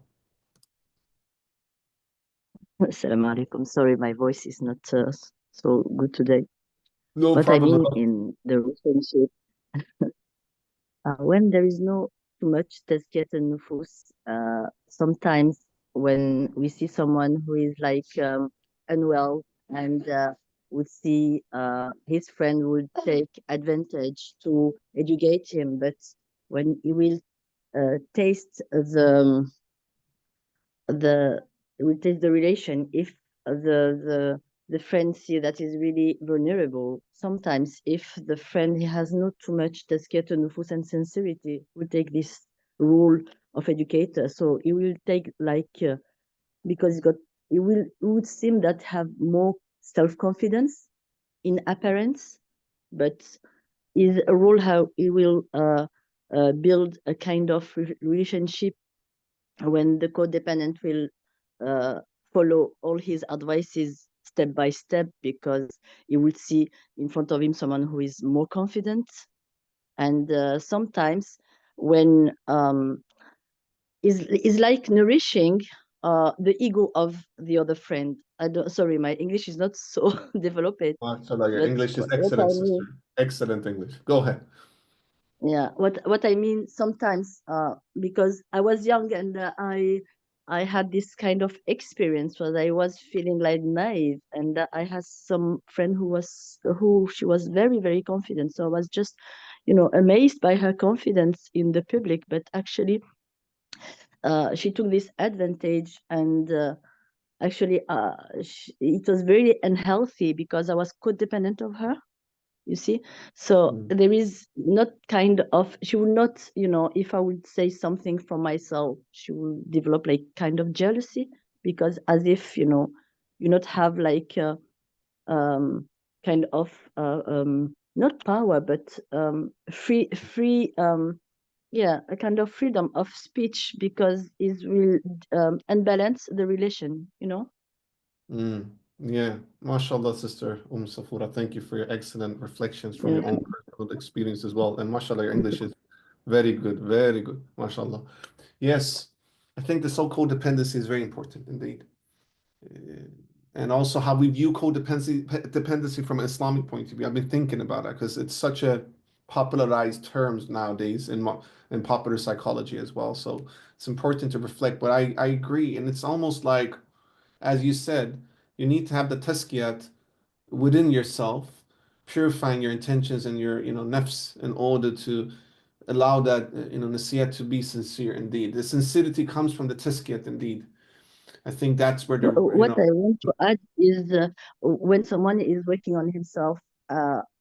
Assalamu alaikum. Sorry, my voice is not so good today. No But I problem at mean, all. in the relationship, when there is no too much tazkiyat al-nufus, sometimes when we see someone who is like unwell and would see his friend would take advantage to educate him, but when he will taste the will taste the relation if the friend see that is really vulnerable. Sometimes if the friend has not too much tazkiyat nufus and sincerity, will take this role of educator. So he will take like because it would seem that have more self-confidence in appearance, but is a role how he will build a kind of relationship when the codependent will uh, follow all his advices step by step, because he will see in front of him someone who is more confident. And sometimes when is like nourishing the ego of the other friend. I don't, sorry, my English is not so developed, MashaAllah, your but English is what I excellent, mean, sister. Excellent English. Go ahead. yeah, what I mean sometimes, because I was young and I had this kind of experience where I was feeling like naive, and I had some friend who she was very very confident, so I was just amazed by her confidence in the public, but actually she took this advantage, and actually it was very unhealthy because I was codependent of her, you see. So there is not kind of, she will not, if I would say something for myself, she will develop like kind of jealousy, because as if, you know, you not have like kind of not power, but free yeah, a kind of freedom of speech, because it will unbalance the relation, you know. Yeah, mashallah, sister Safura. Thank you for your excellent reflections from Yeah. your own personal experience as well. And mashallah, your English is very good, very good. Mashallah. Yes, I think the so-called dependency is very important indeed. And also how we view dependency from an Islamic point of view. I've been thinking about that because it's such a popularized terms nowadays in popular psychology as well. So it's important to reflect. But I agree, and it's almost like, as you said, you need to have the tazkiyat within yourself, purifying your intentions and your nafs in order to allow that nasiyat to be sincere indeed. The sincerity comes from the tazkiyat indeed. I think that's where the What I want to add is when someone is working on himself,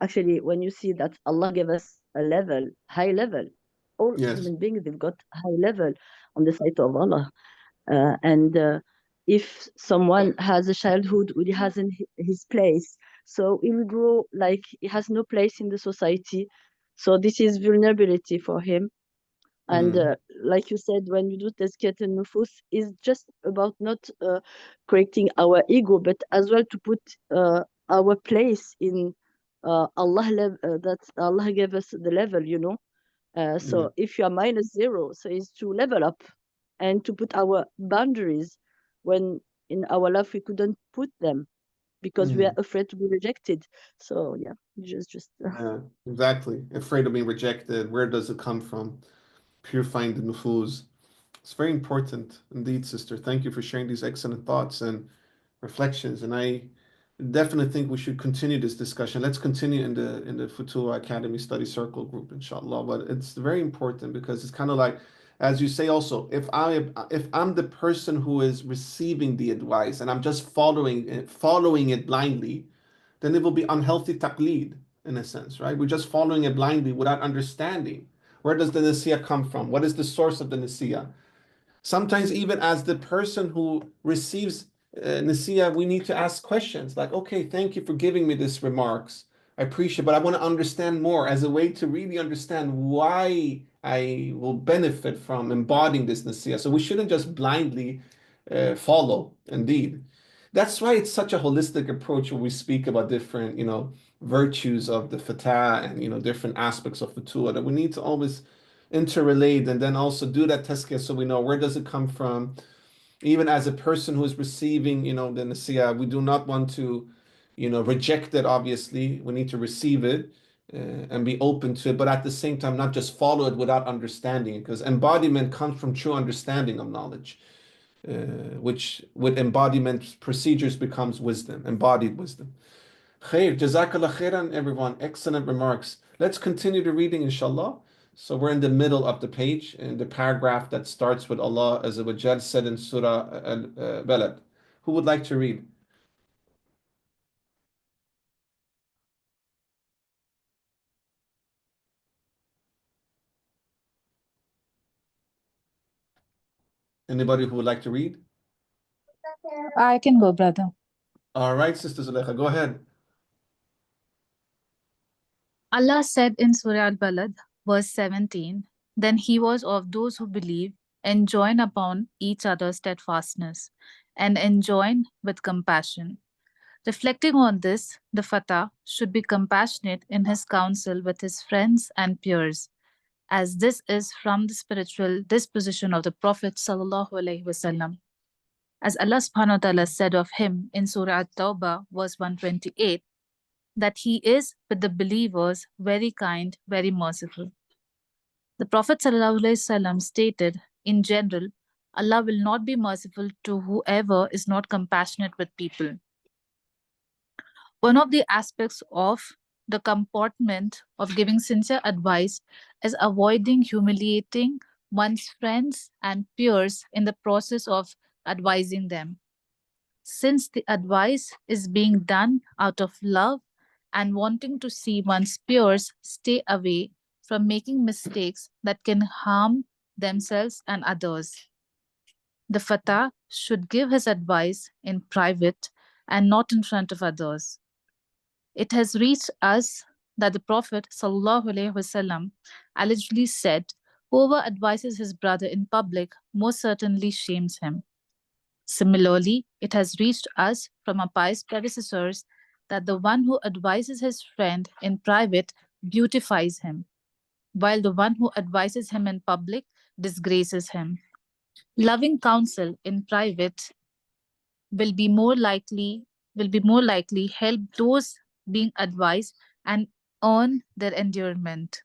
actually, when you see that Allah gave us a level, high level, all yes. human beings, they've got high level on the side of Allah. And if someone has a childhood where he hasn't his place, so he will grow like he has no place in the society. So this is vulnerability for him. And like you said, when you do tazkiyat al-nufus, is just about not correcting our ego, but as well to put our place in Allah that Allah gave us the level, you know. So if you are -0, so it's to level up and to put our boundaries when in our life we couldn't put them because we are afraid to be rejected. So yeah, just Yeah, exactly. Afraid of being rejected. Where does it come from? Purifying the nufuz. It's very important indeed, sister. Thank you for sharing these excellent thoughts and reflections. And I definitely think we should continue this discussion. Let's continue in the Futuwwah Academy Study Circle group, inshallah. But it's very important because it's kind of like, as you say, also, if I'm the person who is receiving the advice and I'm just following it blindly, then it will be unhealthy taqleed in a sense, right? We're just following it blindly without understanding. Where does the nasiya come from? What is the source of the nasiya? Sometimes even as the person who receives nasiya, we need to ask questions like, okay, thank you for giving me this remarks. I appreciate, but I want to understand more as a way to really understand why I will benefit from embodying this nasiya. So we shouldn't just blindly follow, indeed. That's why it's such a holistic approach when we speak about different, virtues of the fatah and, different aspects of futuwwah, that we need to always interrelate and then also do that tazkiyah so we know where does it come from. Even as a person who is receiving, the nasiya, we do not want to, reject it, obviously. We need to receive it and be open to it, but at the same time, not just follow it without understanding it, because embodiment comes from true understanding of knowledge, which with embodiment procedures becomes wisdom, embodied wisdom. Khair, Jazakallah khairan, everyone. Excellent remarks. Let's continue the reading, inshallah. So we're in the middle of the page, in the paragraph that starts with Allah Azza wa Jal said in Surah Al-Balad. Who would like to read? Anybody who would like to read? I can go, brother. All right, Sister Zulaikha, go ahead. Allah said in Surah Al-Balad, verse 17, "Then he was of those who believe and join upon each other's steadfastness and enjoin with compassion." Reflecting on this, the Fatah should be compassionate in his counsel with his friends and peers, as this is from the spiritual disposition of the Prophet sallallahu alaihi wasallam. As Allah subhanahu wa ta'ala said of him in Surah At-Tawbah, verse 128, that he is with the believers very kind, very merciful. The Prophet ﷺ stated, in general, Allah will not be merciful to whoever is not compassionate with people. One of the aspects of the comportment of giving sincere advice is avoiding humiliating one's friends and peers in the process of advising them. Since the advice is being done out of love and wanting to see one's peers stay away from making mistakes that can harm themselves and others. the fatah should give his advice in private and not in front of others. It has reached us that the Prophet ﷺ allegedly said, "Whoever advises his brother in public most certainly shames him." Similarly, it has reached us from our pious predecessors that the one who advises his friend in private beautifies him, while the one who advises him in public disgraces him. Loving counsel in private will be more likely help those being advised and earn their endearment.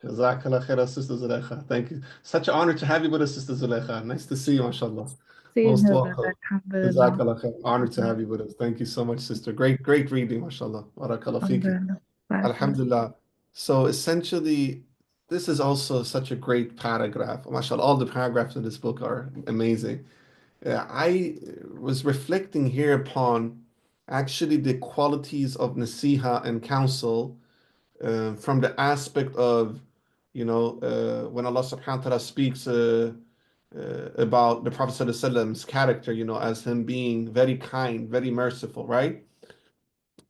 Jazakallah khair, Sister Zulekha. Thank you. Such an honor to have you with us, Sister Zulekha. Nice to see you, mashallah. Same Most here, welcome. brother. Alhamdulillah. Jazakallah khair. Honor to have you with us. Thank you so much, sister. Great reading, mashallah. Barakallah fiki. Alhamdulillah. Alhamdulillah. So essentially, this is also such a great paragraph. MashaAllah, all the paragraphs in this book are amazing. I was reflecting here upon actually the qualities of nasiha and counsel from the aspect of, when Allah subhanahu wa ta'ala speaks about the Prophet sallallahu alaihi wasallam's character, as him being very kind, very merciful, right?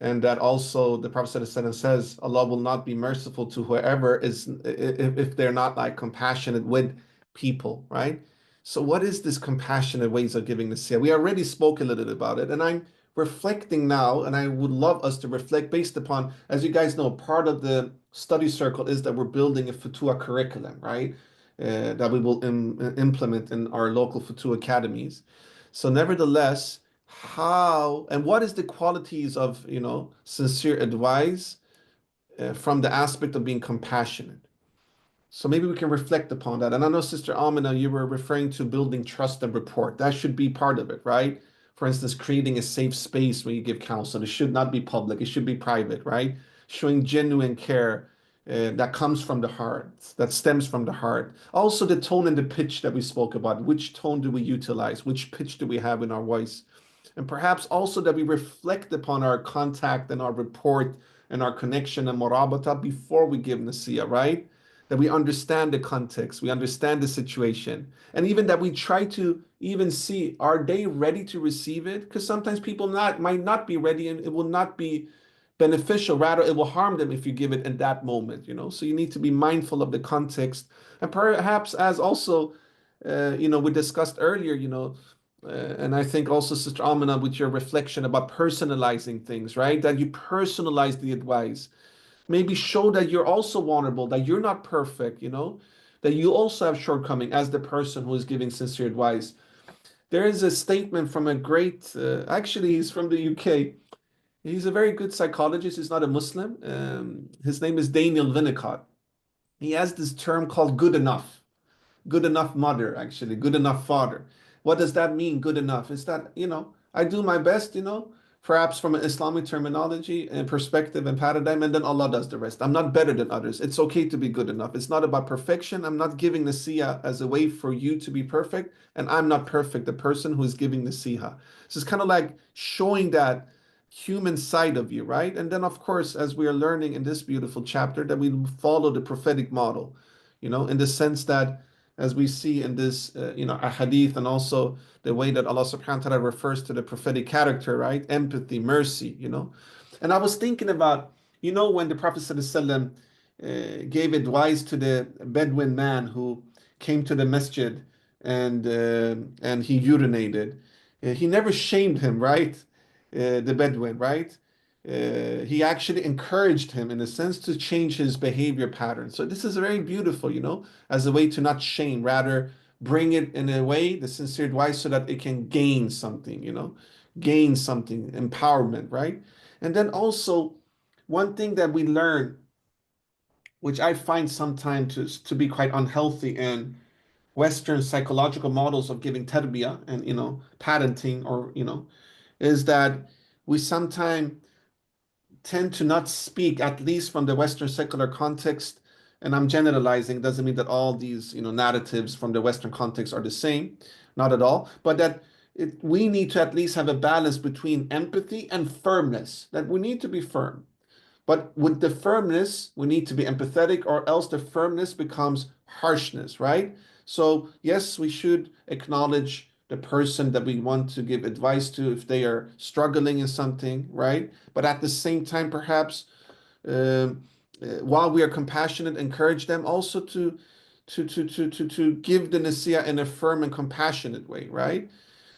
And that also the Prophet ﷺ says Allah will not be merciful to whoever is if they're not like compassionate with people, right? So what is this compassionate ways of giving nasiha? We already spoke a little bit about it, and I'm reflecting now, and I would love us to reflect based upon, as you guys know, part of the study circle is that we're building a Futuwwah curriculum, right? That we will implement in our local Futuwwah academies. So nevertheless, how and what is the qualities of sincere advice from the aspect of being compassionate? So maybe we can reflect upon that. And I know, Sister Amina, you were referring to building trust and rapport. That should be part of it, right? For instance, creating a safe space when you give counsel. It should not be public. It should be private, right? Showing genuine care that comes from the heart, that stems from the heart. Also, the tone and the pitch that we spoke about. Which tone do we utilize? Which pitch do we have in our voice? And perhaps also that we reflect upon our contact and our report and our connection and murabata before we give nasiya, right? That we understand the context, we understand the situation, and even that we try to even see, are they ready to receive it? Because sometimes people might not be ready, and it will not be beneficial. Rather, it will harm them if you give it in that moment, So you need to be mindful of the context, and perhaps as also, we discussed earlier, and I think also, Sister Amina, with your reflection about personalizing things, right? That you personalize the advice. Maybe show that you're also vulnerable, that you're not perfect, that you also have shortcoming as the person who is giving sincere advice. There is a statement from a great, actually, he's from the UK. He's a very good psychologist. He's not a Muslim. His name is Daniel Winnicott. He has this term called good enough. Good enough mother, actually, good enough father. What does that mean, good enough? Is that, I do my best, perhaps from an Islamic terminology and perspective and paradigm, and then Allah does the rest. I'm not better than others. It's okay to be good enough. It's not about perfection. I'm not giving nasiha as a way for you to be perfect, and I'm not perfect, the person who is giving nasiha. So it's kind of like showing that human side of you, right? And then, of course, as we are learning in this beautiful chapter, that we follow the prophetic model, in the sense that, as we see in this, a hadith, and also the way that Allah subhanahu wa ta'ala refers to the prophetic character, right? Empathy, mercy, And I was thinking about, when the Prophet ﷺ, gave advice to the Bedouin man who came to the masjid and he urinated. He never shamed him, right? The Bedouin, right? He actually encouraged him, in a sense, to change his behavior pattern. So this is very beautiful, as a way to not shame, rather bring it in a way, the sincere advice, so that it can gain something, gain something, empowerment, right? And then also, one thing that we learn, which I find sometimes to be quite unhealthy in Western psychological models of giving tarbiyah and, parenting, or, is that we sometimes tend to not speak, at least from the Western secular context, and I'm generalizing, doesn't mean that all these narratives from the Western context are the same, not at all, but that we need to at least have a balance between empathy and firmness, that we need to be firm. But with the firmness, we need to be empathetic, or else the firmness becomes harshness, right? So yes, we should acknowledge the person that we want to give advice to if they are struggling in something, right? But at the same time, perhaps while we are compassionate, encourage them also to give the nasiha in a firm and compassionate way, right?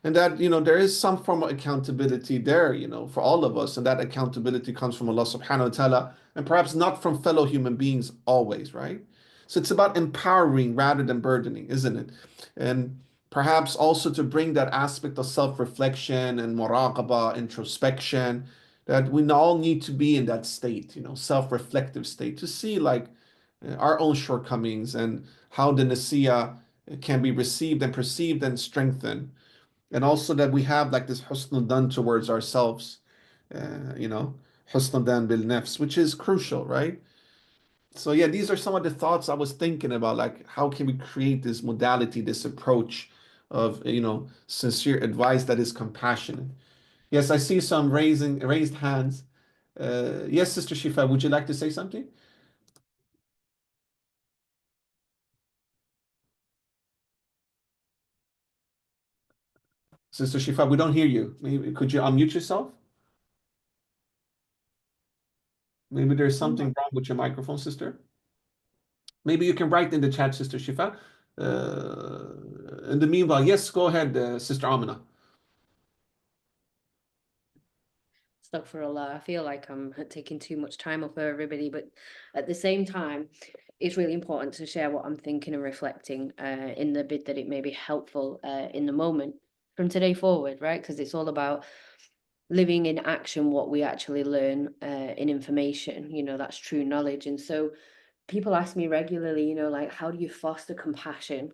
And that, there is some form of accountability there, for all of us. And that accountability comes from Allah subhanahu wa ta'ala, and perhaps not from fellow human beings always, right? So it's about empowering rather than burdening, isn't it? And perhaps also to bring that aspect of self-reflection and muraqabah, introspection, that we all need to be in that state, self-reflective state, to see like our own shortcomings and how the nasiya can be received and perceived and strengthened. And also that we have like this husnul dhan towards ourselves, husnul dhan bil nafs, which is crucial, right? So yeah, these are some of the thoughts I was thinking about, like how can we create this modality, this approach of, sincere advice that is compassionate. Yes, I see some raised hands. Yes, Sister Shifa, would you like to say something? Sister Shifa, we don't hear you. Maybe could you unmute yourself? Maybe there's something wrong with your microphone, sister. Maybe you can write in the chat, Sister Shifa. In the meanwhile, yes, go ahead, Sister Amina. Astaghfirullah. I feel like I'm taking too much time up for everybody, but at the same time, it's really important to share what I'm thinking and reflecting in the bid that it may be helpful in the moment from today forward, right? Because it's all about living in action what we actually learn in information, that's true knowledge. And so people ask me regularly, like, how do you foster compassion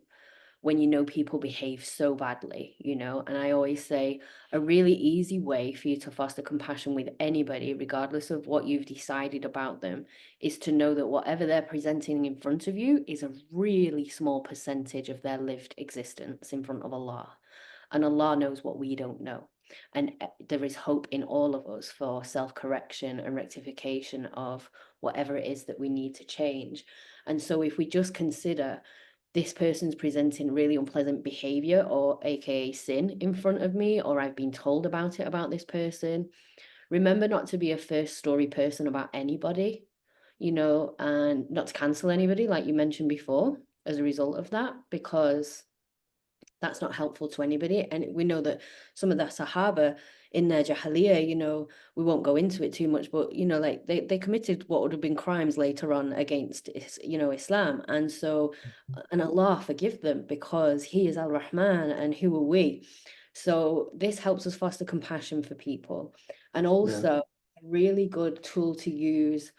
when people behave so badly, and I always say a really easy way for you to foster compassion with anybody, regardless of what you've decided about them, is to know that whatever they're presenting in front of you is a really small percentage of their lived existence in front of Allah. And Allah knows what we don't know. And there is hope in all of us for self-correction and rectification of whatever it is that we need to change. And so if we just consider this person's presenting really unpleasant behavior, or aka sin, in front of me, or I've been told about it about this person, remember not to be a first story person about anybody, and not to cancel anybody like you mentioned before as a result of that, because that's not helpful to anybody. And we know that some of the Sahaba in their Jahiliyyah, we won't go into it too much, but, like they committed what would have been crimes later on against, Islam. And so, and Allah forgive them because He is Al-Rahman, and who are we? So this helps us foster compassion for people. And also a really good tool to use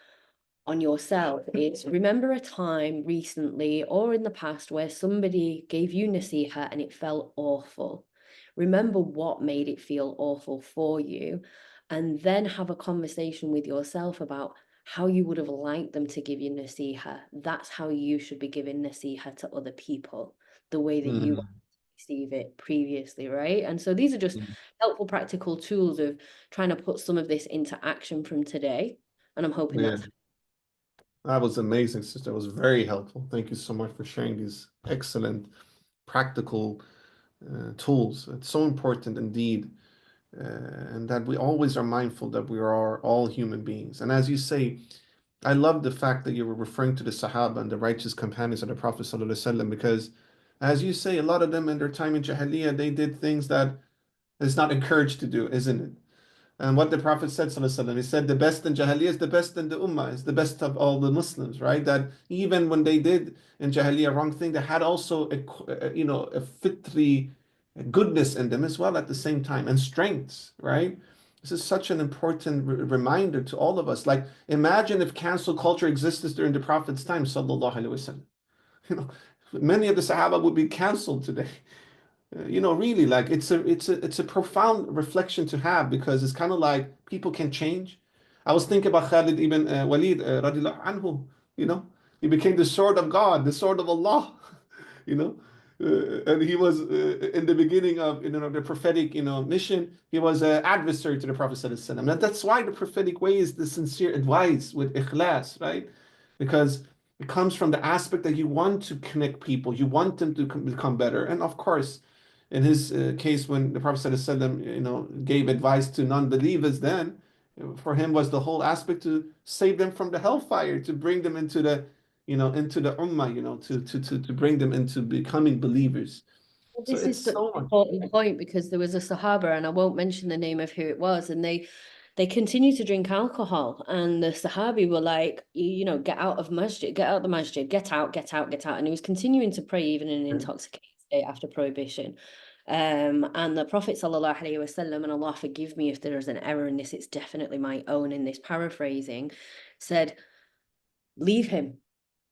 on yourself is remember a time recently or in the past where somebody gave you nasiha and it felt awful. Remember what made it feel awful for you, and then have a conversation with yourself about how you would have liked them to give you nasiha. That's how you should be giving nasiha to other people, the way that you receive it previously, right? And so these are just helpful practical tools of trying to put some of this into action from today, and I'm hoping that's That was amazing, sister. It was very helpful. Thank you so much for sharing these excellent practical tools. It's so important indeed, and that we always are mindful that we are all human beings. And as you say, I love the fact that you were referring to the Sahaba and the righteous companions of the Prophet ﷺ, because as you say, a lot of them in their time in Jahiliyyah, they did things that is not encouraged to do, isn't it? And what the Prophet said, sallallahu he said, the best in Jahiliyyah is the best in the Ummah, is the best of all the Muslims, right? That even when they did in Jahiliyyah wrong thing, they had also a fitri goodness in them as well at the same time, and strengths, right? This is such an important reminder to all of us. Like, imagine if cancel culture existed during the Prophet's time, sallallahu alaihi wasallam. Many of the Sahaba would be canceled today. Really, like it's a profound reflection to have, because it's kind of like people can change. I was thinking about Khalid ibn Walid radiallahu anhu. He became the sword of God, the sword of Allah. you know, and he was in the beginning of the prophetic mission. He was an adversary to the Prophet ﷺ. And that's why the prophetic way is the sincere advice with ikhlas, right? Because it comes from the aspect that you want to connect people, you want them to become better, and of course in his case, when the Prophet ﷺ, gave advice to non-believers, then for him was the whole aspect to save them from the hellfire, to bring them into the, into the ummah, to bring them into becoming believers. Well, So this it's is such so an much. important point, because there was a Sahaba, and I won't mention the name of who it was, and they continued to drink alcohol, and the Sahabi were like, get out of masjid, get out of the masjid, get out, get out, get out. And he was continuing to pray even in an intoxicated state after prohibition. And the Prophet sallallahu alaihi wasallam, and Allah forgive me if there is an error in this, it's definitely my own in this paraphrasing, said, leave him.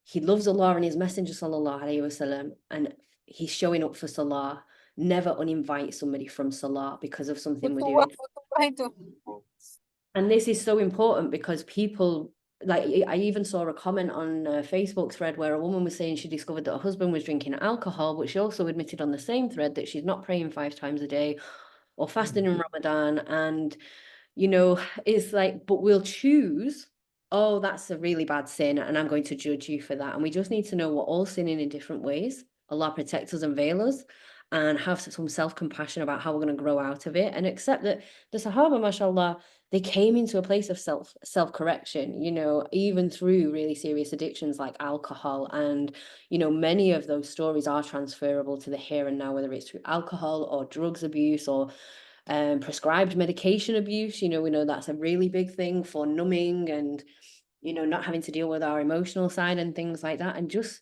He loves Allah and his Messenger sallallahu alaihi wasallam, and he's showing up for salah. Never uninvite somebody from salah because of something we're doing. And this is so important, because people, like, I even saw a comment on a Facebook thread where a woman was saying she discovered that her husband was drinking alcohol, but she also admitted on the same thread that she's not praying 5 times a day or fasting in Ramadan. And, it's like, but we'll choose, oh, that's a really bad sin, and I'm going to judge you for that. And we just need to know we're all sinning in different ways. Allah protect us and veil us, and have some self-compassion about how we're going to grow out of it, and accept that the Sahaba, mashallah, they came into a place of self-correction, even through really serious addictions like alcohol. And, many of those stories are transferable to the here and now, whether it's through alcohol or drugs abuse or prescribed medication abuse. We know that's a really big thing for numbing and, not having to deal with our emotional side and things like that. And just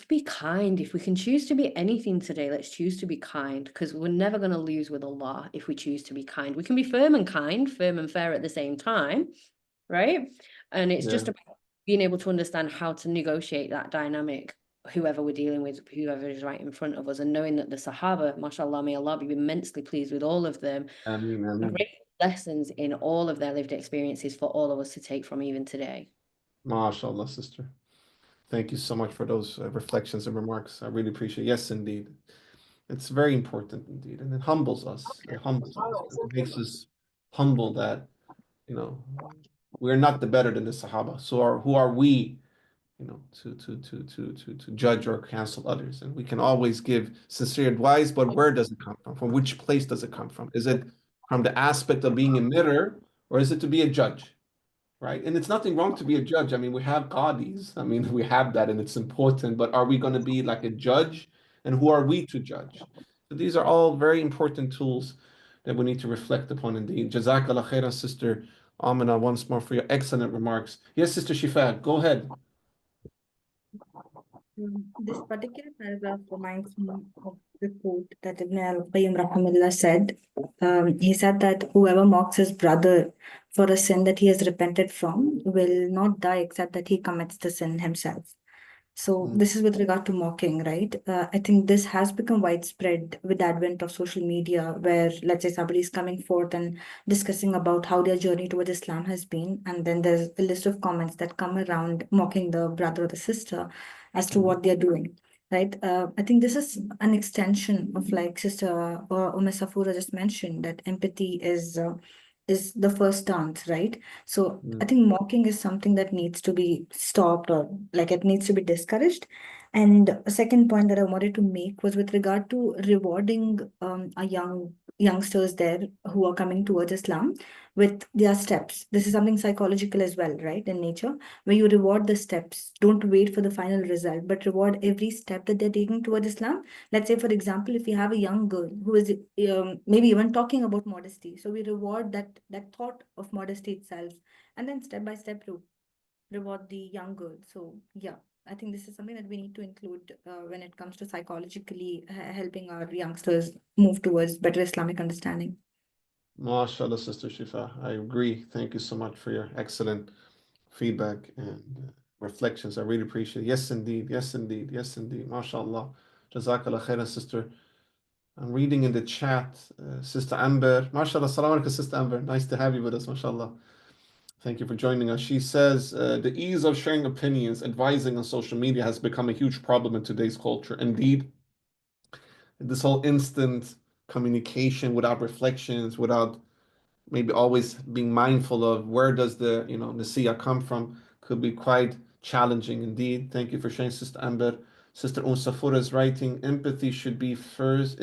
be kind. If we can choose to be anything today, let's choose to be kind, because we're never going to lose with Allah if we choose to be kind. We can be firm and kind, firm and fair at the same time, right? And it's just about being able to understand how to negotiate that dynamic, whoever we're dealing with, whoever is right in front of us, and knowing that the Sahaba, mashallah, may Allah be immensely pleased with all of them, Ameen, ameen. great lessons in all of their lived experiences for all of us to take from even today. MashaAllah, sister. Thank you so much for those reflections and remarks. I really appreciate it. Yes, indeed. It's very important indeed. And it humbles us. It humbles us. It makes us humble that, we're not the better than the Sahaba. So who are we, to judge or cancel others? And we can always give sincere advice, but where does it come from? From which place does it come from? Is it from the aspect of being a mirror, or is it to be a judge? Right? And it's nothing wrong to be a judge. I mean, we have qadis. I mean, we have that and it's important, but are we going to be like a judge? And who are we to judge? So these are all very important tools that we need to reflect upon indeed. Jazakallah khairan, Sister Amina, once more for your excellent remarks. Yes, Sister Shifa, go ahead. This particular paragraph reminds me of the quote that Ibn al-Qayyim rahimahullah said. He said that whoever mocks his brother for a sin that he has repented from will not die except that he commits the sin himself. So this is with regard to mocking, right? I think this has become widespread with the advent of social media, where, let's say, somebody is coming forth and discussing about how their journey towards Islam has been, and then there's a list of comments that come around mocking the brother or the sister as to what they're doing, right? I think this is an extension of, like Sister Safura just mentioned, that empathy is the first stance, right? So I think mocking is something that needs to be stopped, or like it needs to be discouraged. And a second point that I wanted to make was with regard to rewarding our youngsters there who are coming towards Islam with their steps. This is something psychological as well, right, in nature, where you reward the steps. Don't wait for the final result, but reward every step that they're taking towards Islam. Let's say, for example, if you have a young girl who is maybe even talking about modesty, so we reward that thought of modesty itself, and then step by step reward the young girl. So yeah, I think this is something that we need to include when it comes to psychologically helping our youngsters move towards better Islamic understanding. MashaAllah, Sister Shifa. I agree. Thank you so much for your excellent feedback and reflections. I really appreciate it. Yes, indeed. Yes, indeed. Yes, indeed. MashaAllah. Jazakallah khairan, Sister. I'm reading in the chat, Sister Amber. MashaAllah. Assalamu alaikum, Sister Amber. Nice to have you with us. MashaAllah. Thank you for joining us. She says, the ease of sharing opinions, advising on social media has become a huge problem in today's culture. Indeed, this whole instant communication without reflections, without maybe always being mindful of where does the Nasiya come from, could be quite challenging indeed. Thank you for sharing, Sister Amber. Sister Unsafura is writing, empathy should be first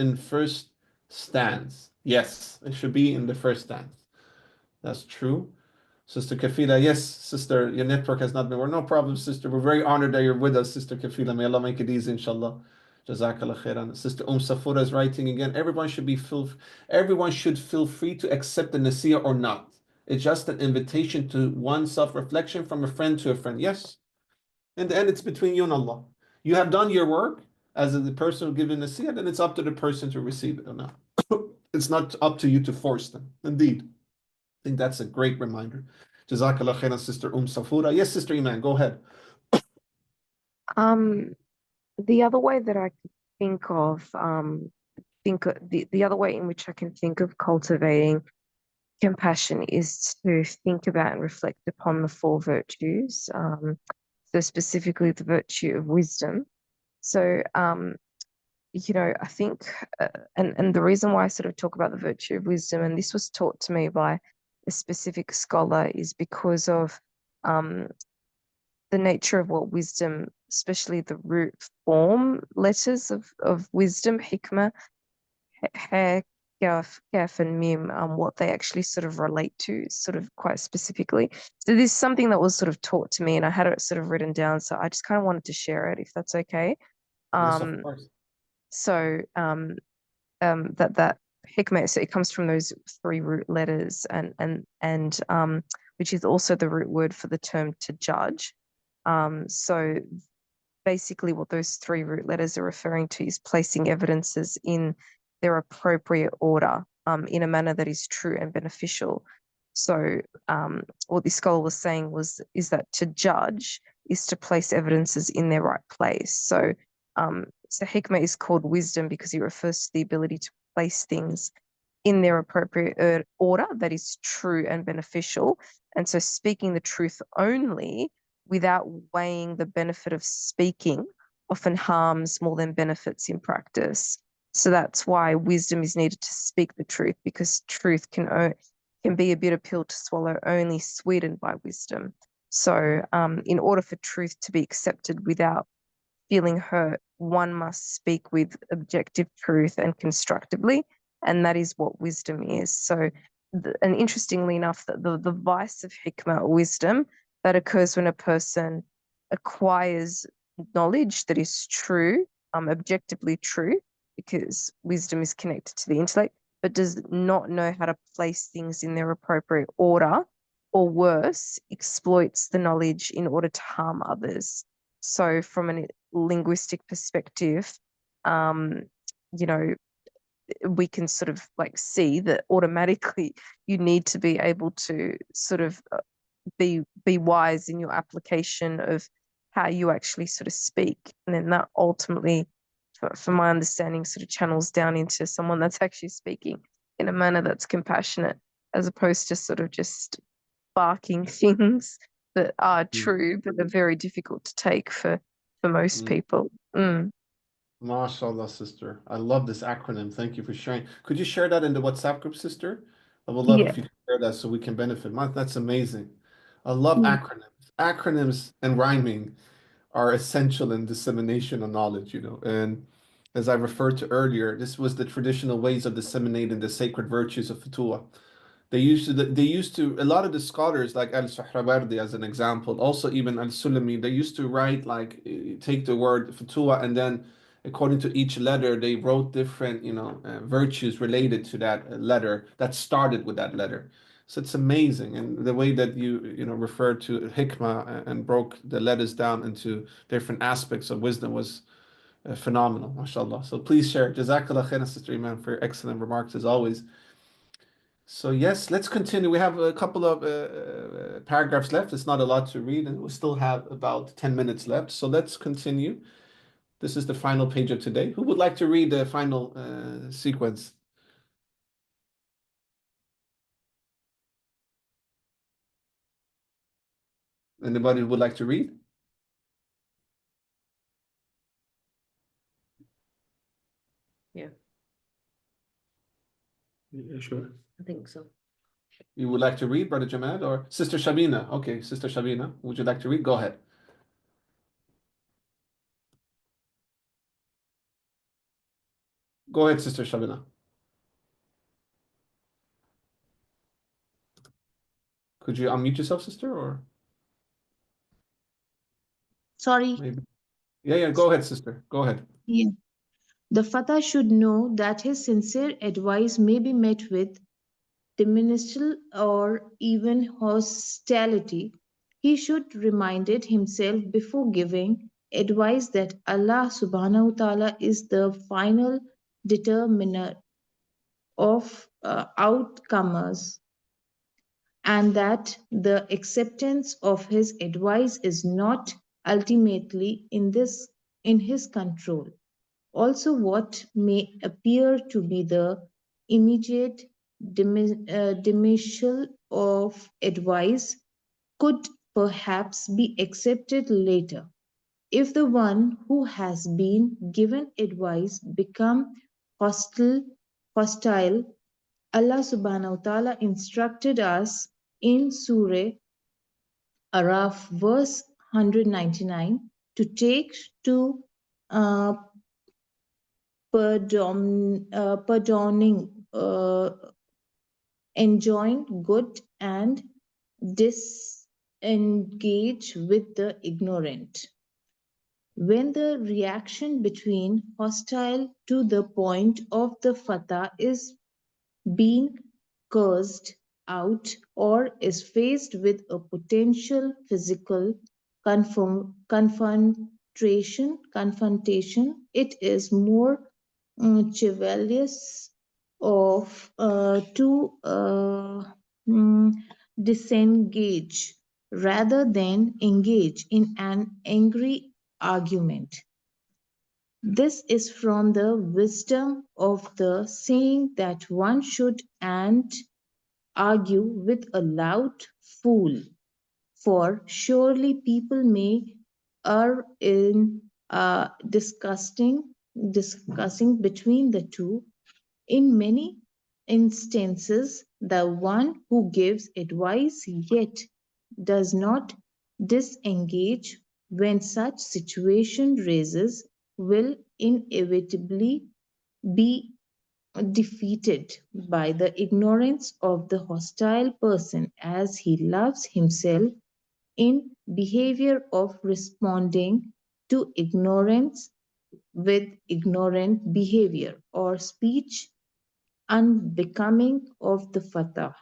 stance. Yes, it should be in the first stance. That's true. Sister Kafila, yes, sister, your network has not been working. No problem, sister. We're very honored that you're with us, Sister Kafila. May Allah make it easy, inshallah. Jazakallah khairan. Sister Safura is writing again. Everyone should feel free to accept the nasiyah or not. It's just an invitation to one self-reflection from a friend to a friend. Yes. In the end, it's between you and Allah. You have done your work as the person who given nasiyah, then it's up to the person to receive it or not. It's not up to you to force them. Indeed. I think that's a great reminder. Jazakallah khairan, Sister Safura. Yes, Sister Iman, go ahead. The other way that I could the other way in which I can think of cultivating compassion is to think about and reflect upon the four virtues. So specifically the virtue of wisdom. So I think, and the reason why I sort of talk about the virtue of wisdom, and this was taught to me by a specific scholar, is because of the nature of what wisdom, especially the root form letters of wisdom, hikmah, ha, kaf, and mim, what they actually sort of relate to, sort of quite specifically. So this is something that was sort of taught to me, and I had it sort of written down. So I just kind of wanted to share it, if that's okay. Yes, of course. So that hikmah, so it comes from those three root letters, and which is also the root word for the term to judge. So basically what those three root letters are referring to is placing evidences in their appropriate order, in a manner that is true and beneficial. So what this scholar was saying is that to judge is to place evidences in their right place. So hikmah is called wisdom because it refers to the ability to place things in their appropriate order that is true and beneficial. And so speaking the truth only without weighing the benefit of speaking often harms more than benefits in practice. So that's why wisdom is needed to speak the truth, because truth can be a bitter pill to swallow, only sweetened by wisdom. So in order for truth to be accepted without feeling hurt, one must speak with objective truth and constructively, and that is what wisdom is. So, and interestingly enough, the vice of hikmah, wisdom, that occurs when a person acquires knowledge that is true, objectively true, because wisdom is connected to the intellect, but does not know how to place things in their appropriate order, or worse, exploits the knowledge in order to harm others. So from a linguistic perspective, we can sort of like see that automatically you need to be able to sort of be wise in your application of how you actually sort of speak. And then that ultimately, from my understanding, sort of channels down into someone that's actually speaking in a manner that's compassionate, as opposed to sort of just barking things that are true, but are very difficult to take for most people. MashaAllah, sister. I love this acronym. Thank you for sharing. Could you share that in the WhatsApp group, sister? I would love if you could share that so we can benefit. That's amazing. I love acronyms. Acronyms and rhyming are essential in dissemination of knowledge, And as I referred to earlier, this was the traditional ways of disseminating the sacred virtues of Futuwwah. They used to, a lot of the scholars, like Al-Suhrawardi as an example, also even Al-Sulami, they used to write, like, take the word Futuwwah, and then according to each letter, they wrote different, virtues related to that letter that started with that letter. So it's amazing. And the way that you referred to hikmah and broke the letters down into different aspects of wisdom was phenomenal, mashallah. So please share. Jazakallah khairan, Sister Iman, for your excellent remarks as always. So yes, let's continue. We have a couple of paragraphs left. It's not a lot to read, and we still have about 10 minutes left. So let's continue. This is the final page of today. Who would like to read the final sequence? Anybody who would like to read? Yeah, Sure. I think so. You would like to read, Brother Jamal, or Sister Shabina? Okay, Sister Shabina, would you like to read? Go ahead. Go ahead, Sister Shabina. Could you unmute yourself, sister, or Sorry. maybe? Yeah, go ahead, sister. Go ahead. Yeah. The Fatah should know that his sincere advice may be met with dismissal or even hostility. He should remind himself before giving advice that Allah subhanahu wa ta'ala is the final determiner of outcomes, and that the acceptance of his advice is not ultimately in his control. Also, what may appear to be the immediate dismissal of advice could perhaps be accepted later. If the one who has been given advice become hostile, Allah subhanahu wa ta'ala instructed us in Surah Araf verse 199 to take to uh, pardoning, enjoin good and disengage with the ignorant. When the reaction between hostile to the point of the fatah is being cursed out or is faced with a potential physical confrontation, it is more chivalrous to disengage rather than engage in an angry argument. This is from the wisdom of the saying that one should and argue with a loud fool, for surely people may err in discussing between the two. In many instances, the one who gives advice yet does not disengage when such situation raises will inevitably be defeated by the ignorance of the hostile person, as he loves himself in behavior of responding to ignorance with ignorant behavior or speech unbecoming of the fatah.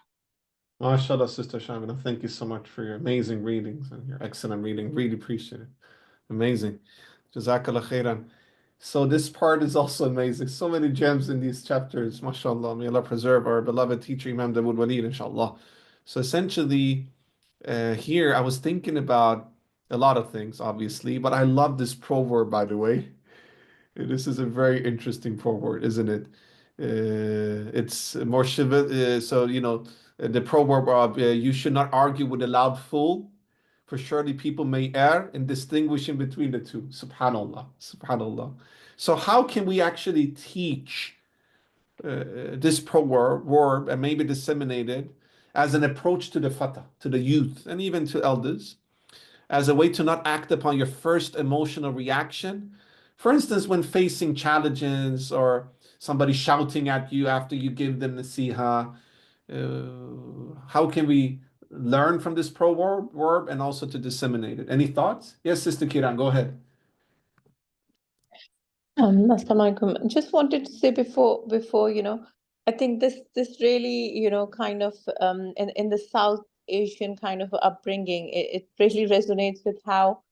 MashaAllah, Sister Shabina. Thank you so much for your amazing readings and your excellent reading. Really appreciate it. Amazing. Jazakallah khairan. So this part is also amazing. So many gems in these chapters. MashaAllah. May Allah preserve our beloved teacher, Imam Dawud Walid, inshallah. So essentially, here I was thinking about a lot of things, obviously, but I love this proverb, by the way. This is a very interesting proverb, isn't it? It's more civil. So, the proverb of you should not argue with a loud fool, for surely people may err in distinguishing between the two. Subhanallah. Subhanallah. So, how can we actually teach this proverb and maybe disseminate it as an approach to the fatah, to the youth, and even to elders, as a way to not act upon your first emotional reaction? For instance, when facing challenges or somebody shouting at you after you give them nasiha, how can we learn from this proverb and also to disseminate it? Any thoughts? Yes, Sister Kiran, go ahead. Assalamu alaikum. Just wanted to say before, I think this really, kind of in the South Asian kind of upbringing, it really resonates with how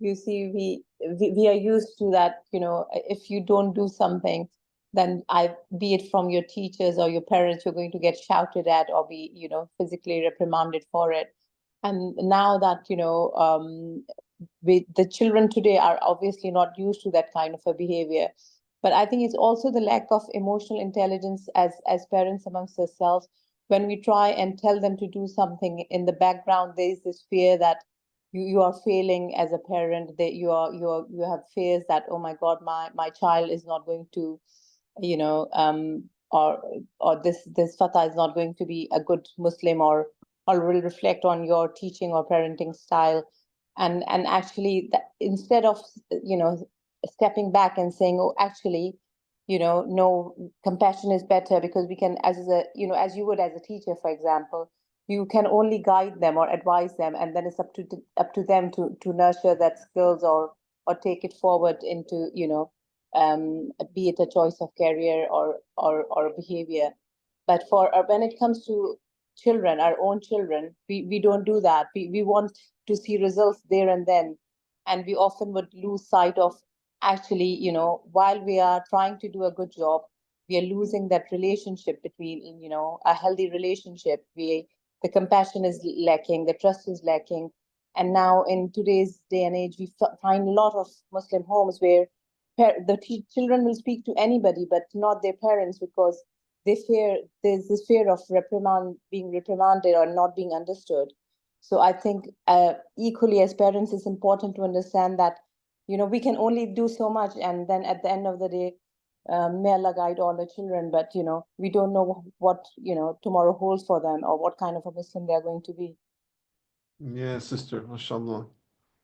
you see we are used to that, if you don't do something, then be it from your teachers or your parents, you're going to get shouted at or be, physically reprimanded for it. And now that, the children today are obviously not used to that kind of a behavior. But I think it's also the lack of emotional intelligence as parents amongst ourselves. When we try and tell them to do something, in the background, there is this fear that you are failing as a parent, that you have fears that, oh my God, my child is not going to, or this fatah is not going to be a good Muslim, or will reflect on your teaching or parenting style. And actually, instead of stepping back and saying, oh, actually, no, compassion is better because we can, as as you would as a teacher, for example, you can only guide them or advise them, and then it's up to them to nurture that skills or take it forward into, be it a choice of career or behavior. But when it comes to children, our own children, we don't do that. We want to see results there and then, and we often would lose sight of actually, while we are trying to do a good job, we are losing that relationship between, a healthy relationship. The compassion is lacking, the trust is lacking. And now in today's day and age, we find a lot of Muslim homes where the children will speak to anybody, but not their parents, because there's this fear of being reprimanded or not being understood. So I think equally as parents, it's important to understand that, we can only do so much. And then at the end of the day, may Allah guide all the children, but, we don't know what, tomorrow holds for them or what kind of a Muslim they're going to be. Yeah, sister, mashallah.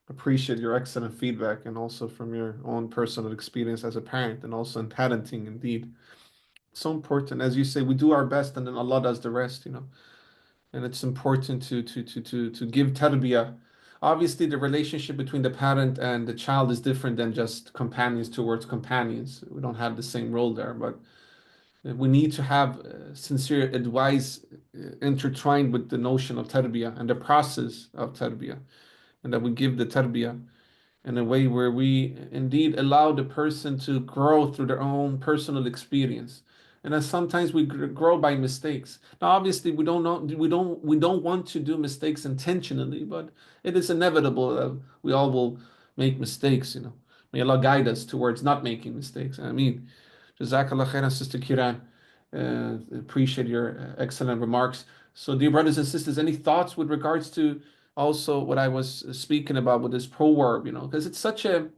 Appreciate your excellent feedback and also from your own personal experience as a parent and also in parenting, indeed. So important. As you say, we do our best and then Allah does the rest, And it's important to give tarbiyah. Obviously, the relationship between the parent and the child is different than just companions towards companions. We don't have the same role there, but we need to have sincere advice intertwined with the notion of tarbiyah and the process of tarbiyah, and that we give the tarbiyah in a way where we indeed allow the person to grow through their own personal experience. And then sometimes we grow by mistakes. Now, obviously, we don't want to do mistakes intentionally, but it is inevitable that we all will make mistakes. May Allah guide us towards not making mistakes. I mean, Jazakallah khairan, Sister Kiran. Appreciate your excellent remarks. So, dear brothers and sisters, any thoughts with regards to also what I was speaking about with this proverb, because it's such a,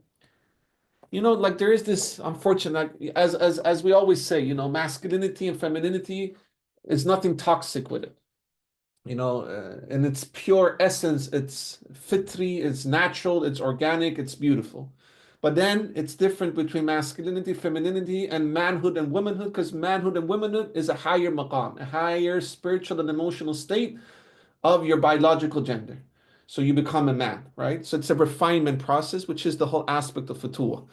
like there is this unfortunate, as we always say, masculinity and femininity is nothing toxic with it. In its pure essence, it's fitri, it's natural, it's organic, it's beautiful. But then it's different between masculinity, femininity, and manhood and womanhood, because manhood and womanhood is a higher maqam, a higher spiritual and emotional state of your biological gender. So you become a man, right? So it's a refinement process, which is the whole aspect of Futuwwah,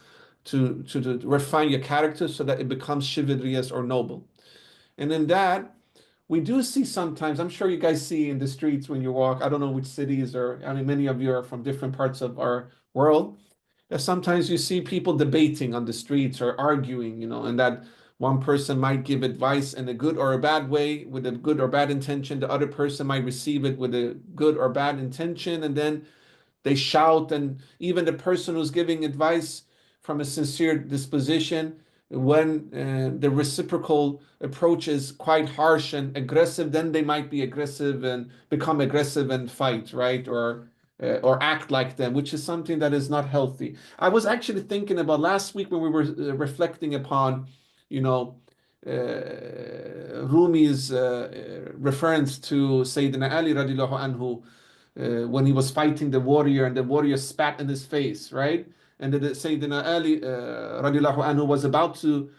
to refine your character so that it becomes chivalrous or noble. And in that, we do see sometimes, I'm sure you guys see in the streets when you walk, I don't know which cities many of you are from different parts of our world, that sometimes you see people debating on the streets or arguing, and that one person might give advice in a good or a bad way with a good or bad intention. The other person might receive it with a good or bad intention, and then they shout. And even the person who's giving advice from a sincere disposition, when the reciprocal approach is quite harsh and aggressive, then they might be aggressive and become aggressive and fight, right? Or act like them, which is something that is not healthy. I was actually thinking about last week when we were reflecting upon, Rumi's reference to Sayyidina Ali radiallahu anhu when he was fighting the warrior and the warrior spat in his face, right? And that Sayyidina Ali radiallahu anhu was about to,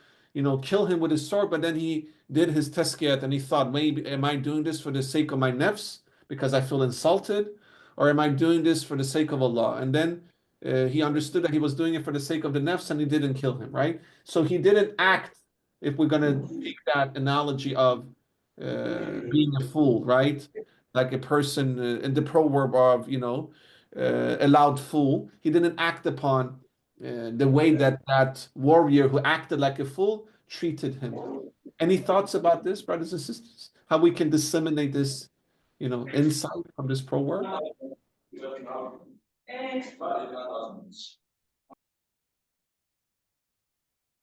kill him with his sword, but then he did his tazkiyat and he thought, maybe am I doing this for the sake of my nafs because I feel insulted, or am I doing this for the sake of Allah? And then he understood that he was doing it for the sake of the nafs, and he didn't kill him, right? So he didn't act, if we're going to take that analogy of being a fool, right? Like a person in the proverb of, a loud fool. He didn't act upon the way that warrior who acted like a fool treated him. Any thoughts about this, brothers and sisters? How we can disseminate this, insight from this proverb?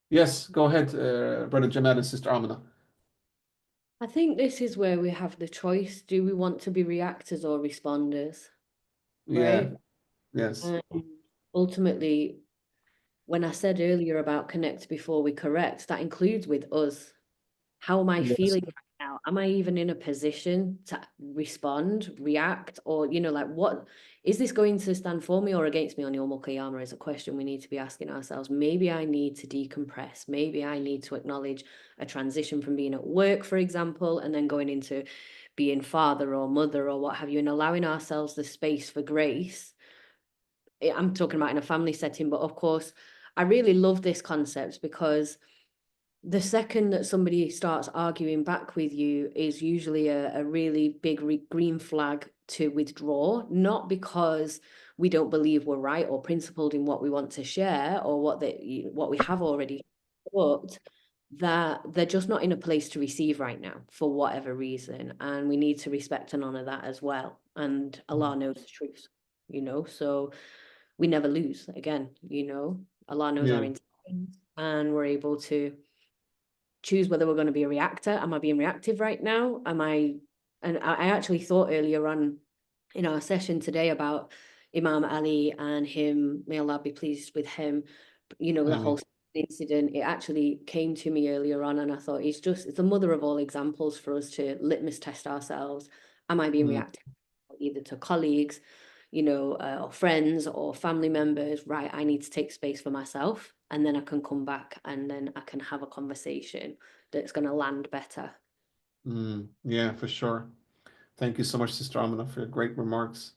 Yes, go ahead, Brother Jamal and Sister Amina. I think this is where we have the choice. Do we want to be reactors or responders? Right? Yeah. Yes. Ultimately, when I said earlier about connect before we correct, that includes with us. How am I Yes. feeling right now? am I even in a position to respond, react, or, like, what is this going to stand for me or against me on Yawm al-Qiyamah is a question we need to be asking ourselves. Maybe I need to decompress. Maybe I need to acknowledge a transition from being at work, for example, and then going into being father or mother or what have you, and allowing ourselves the space for grace. I'm talking about in a family setting, but of course, I really love this concept because the second that somebody starts arguing back with you is usually a really big green flag to withdraw, not because we don't believe we're right or principled in what we want to share or what we have already, but that they're just not in a place to receive right now for whatever reason, and we need to respect and honor that as well. And Allah knows the truth, so we never lose again. Allah knows our intentions, and we're able to choose whether we're going to be a reactor. Am I being reactive right now? And I actually thought earlier on in our session today about Imam Ali and him, may Allah be pleased with him, the whole incident. It actually came to me earlier on, and I thought it's the mother of all examples for us to litmus test ourselves. Am I being reactive either to colleagues, or friends or family members? Right, I need to take space for myself, and then I can come back and then I can have a conversation that's going to land better. Yeah, for sure. Thank you so much, Sister Amina, for your great remarks.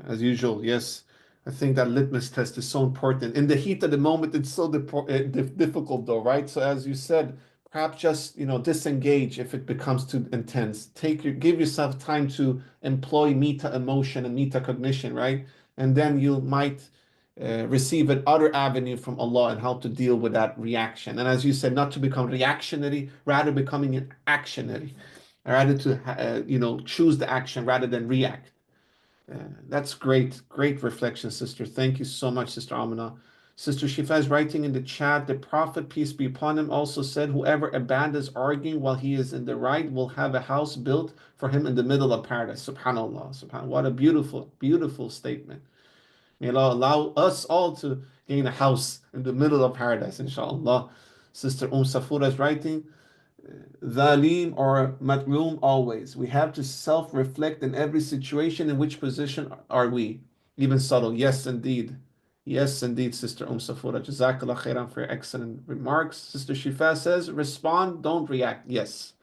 As usual, yes, I think that litmus test is so important. In the heat of the moment, it's so difficult though, right? So as you said, perhaps just, disengage if it becomes too intense. Give yourself time to employ meta emotion and meta cognition, right? And then you might receive an other avenue from Allah and how to deal with that reaction. And as you said, not to become reactionary, rather becoming an actionary, rather to choose the action rather than react. That's great reflection, sister. Thank you so much, Sister Amina. Sister Shifa is writing in the chat, the Prophet, peace be upon him, also said, whoever abandons arguing while he is in the right will have a house built for him in the middle of paradise. SubhanAllah. What a beautiful, beautiful statement. May Allah allow us all to gain a house in the middle of paradise, inshallah. Sister Safura is writing, Zalim or Matloom always. We have to self-reflect in every situation. In which position are we? Even subtle. Yes, indeed. Yes, indeed, Sister Safura. Jazakallah khairan for your excellent remarks. Sister Shifa says, respond, don't react. Yes.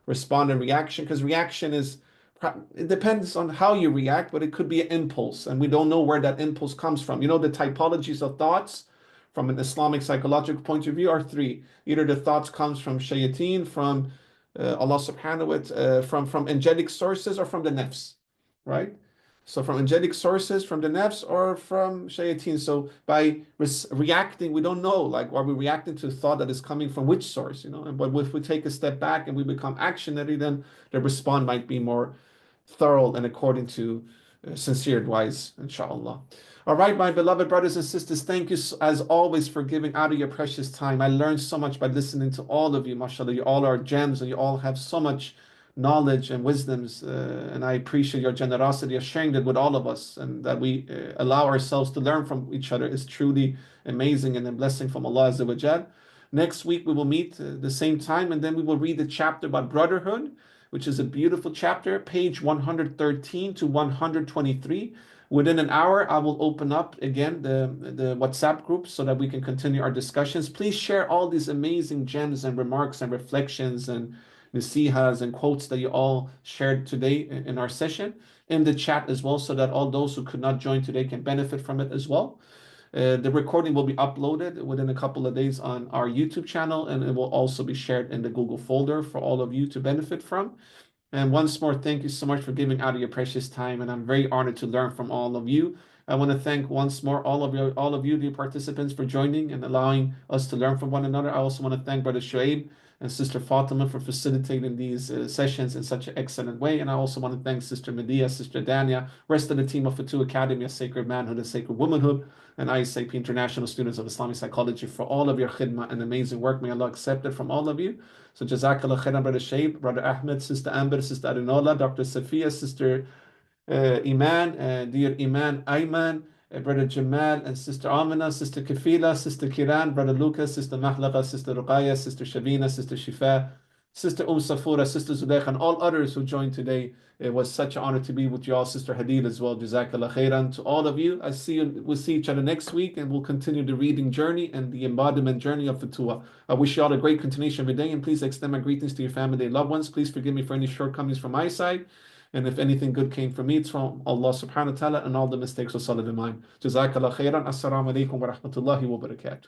Respond and reaction, because reaction it depends on how you react, but it could be an impulse, and we don't know where that impulse comes from. The typologies of thoughts from an Islamic psychological point of view are three. Either the thoughts comes from shayateen, from Allah subhanahu wa ta'ala, from angelic sources, or from the nafs, right? So from angelic sources, from the nafs, or from shayateen. So by reacting, we don't know, like, are we reacting to a thought that is coming from which source, But if we take a step back and we become actionary, then the response might be more thorough and according to sincere advice, inshallah. All right, my beloved brothers and sisters, thank you as always for giving out of your precious time. I learned so much by listening to all of you, mashallah. You all are gems, and you all have so much knowledge and wisdoms, and I appreciate your generosity of sharing that with all of us, and that we allow ourselves to learn from each other is truly amazing and a blessing from Allah Azza wa Jal. Next week we will meet the same time, and then we will read the chapter about brotherhood, which is a beautiful chapter, page 113 to 123. Within an hour, I will open up again the WhatsApp group so that we can continue our discussions. Please share all these amazing gems and remarks and reflections and nasihas and quotes that you all shared today in our session in the chat as well, so that all those who could not join today can benefit from it as well. The recording will be uploaded within a couple of days on our YouTube channel, and it will also be shared in the Google folder for all of you to benefit from. And once more, thank you so much for giving out of your precious time, and I'm very honored to learn from all of you. I want to thank once more all of you, the participants, for joining and allowing us to learn from one another. I also want to thank Brother Shoaib and Sister Fatima for facilitating these sessions in such an excellent way. And I also want to thank Sister Medea, Sister Dania, rest of the team of Futuwwah Academy of Sacred Manhood and Sacred Womenhood, and ISIP International Students of Islamic Psychology for all of your khidmah and amazing work. May Allah accept it from all of you. So Jazakallah khairan, Brother Shoaib, Brother Ahmed, Sister Amber, Sister Arinola, Dr. Safiya, Sister Iman, dear Iman Ayman, Brother Jamal, and Sister Amina, Sister Kafila, Sister Kiran, Brother Lucas, Sister Mahlaqa, Sister Ruqaya, Sister Shabina, Sister Shifa, Sister Safura, Sister Zulaykha, and all others who joined today. It was such an honor to be with you all, Sister Hadid as well. Jazakallah khairan to all of you. We'll see each other next week, and we'll continue the reading journey and the embodiment journey of Futuwwah. I wish you all a great continuation of your day, and please extend my greetings to your family and loved ones. Please forgive me for any shortcomings from my side. And if anything good came from me, it's from Allah subhanahu wa ta'ala, and all the mistakes were solid in mine. Jazakallah khairan. Assalamu alaikum wa rahmatullahi wa barakatuh.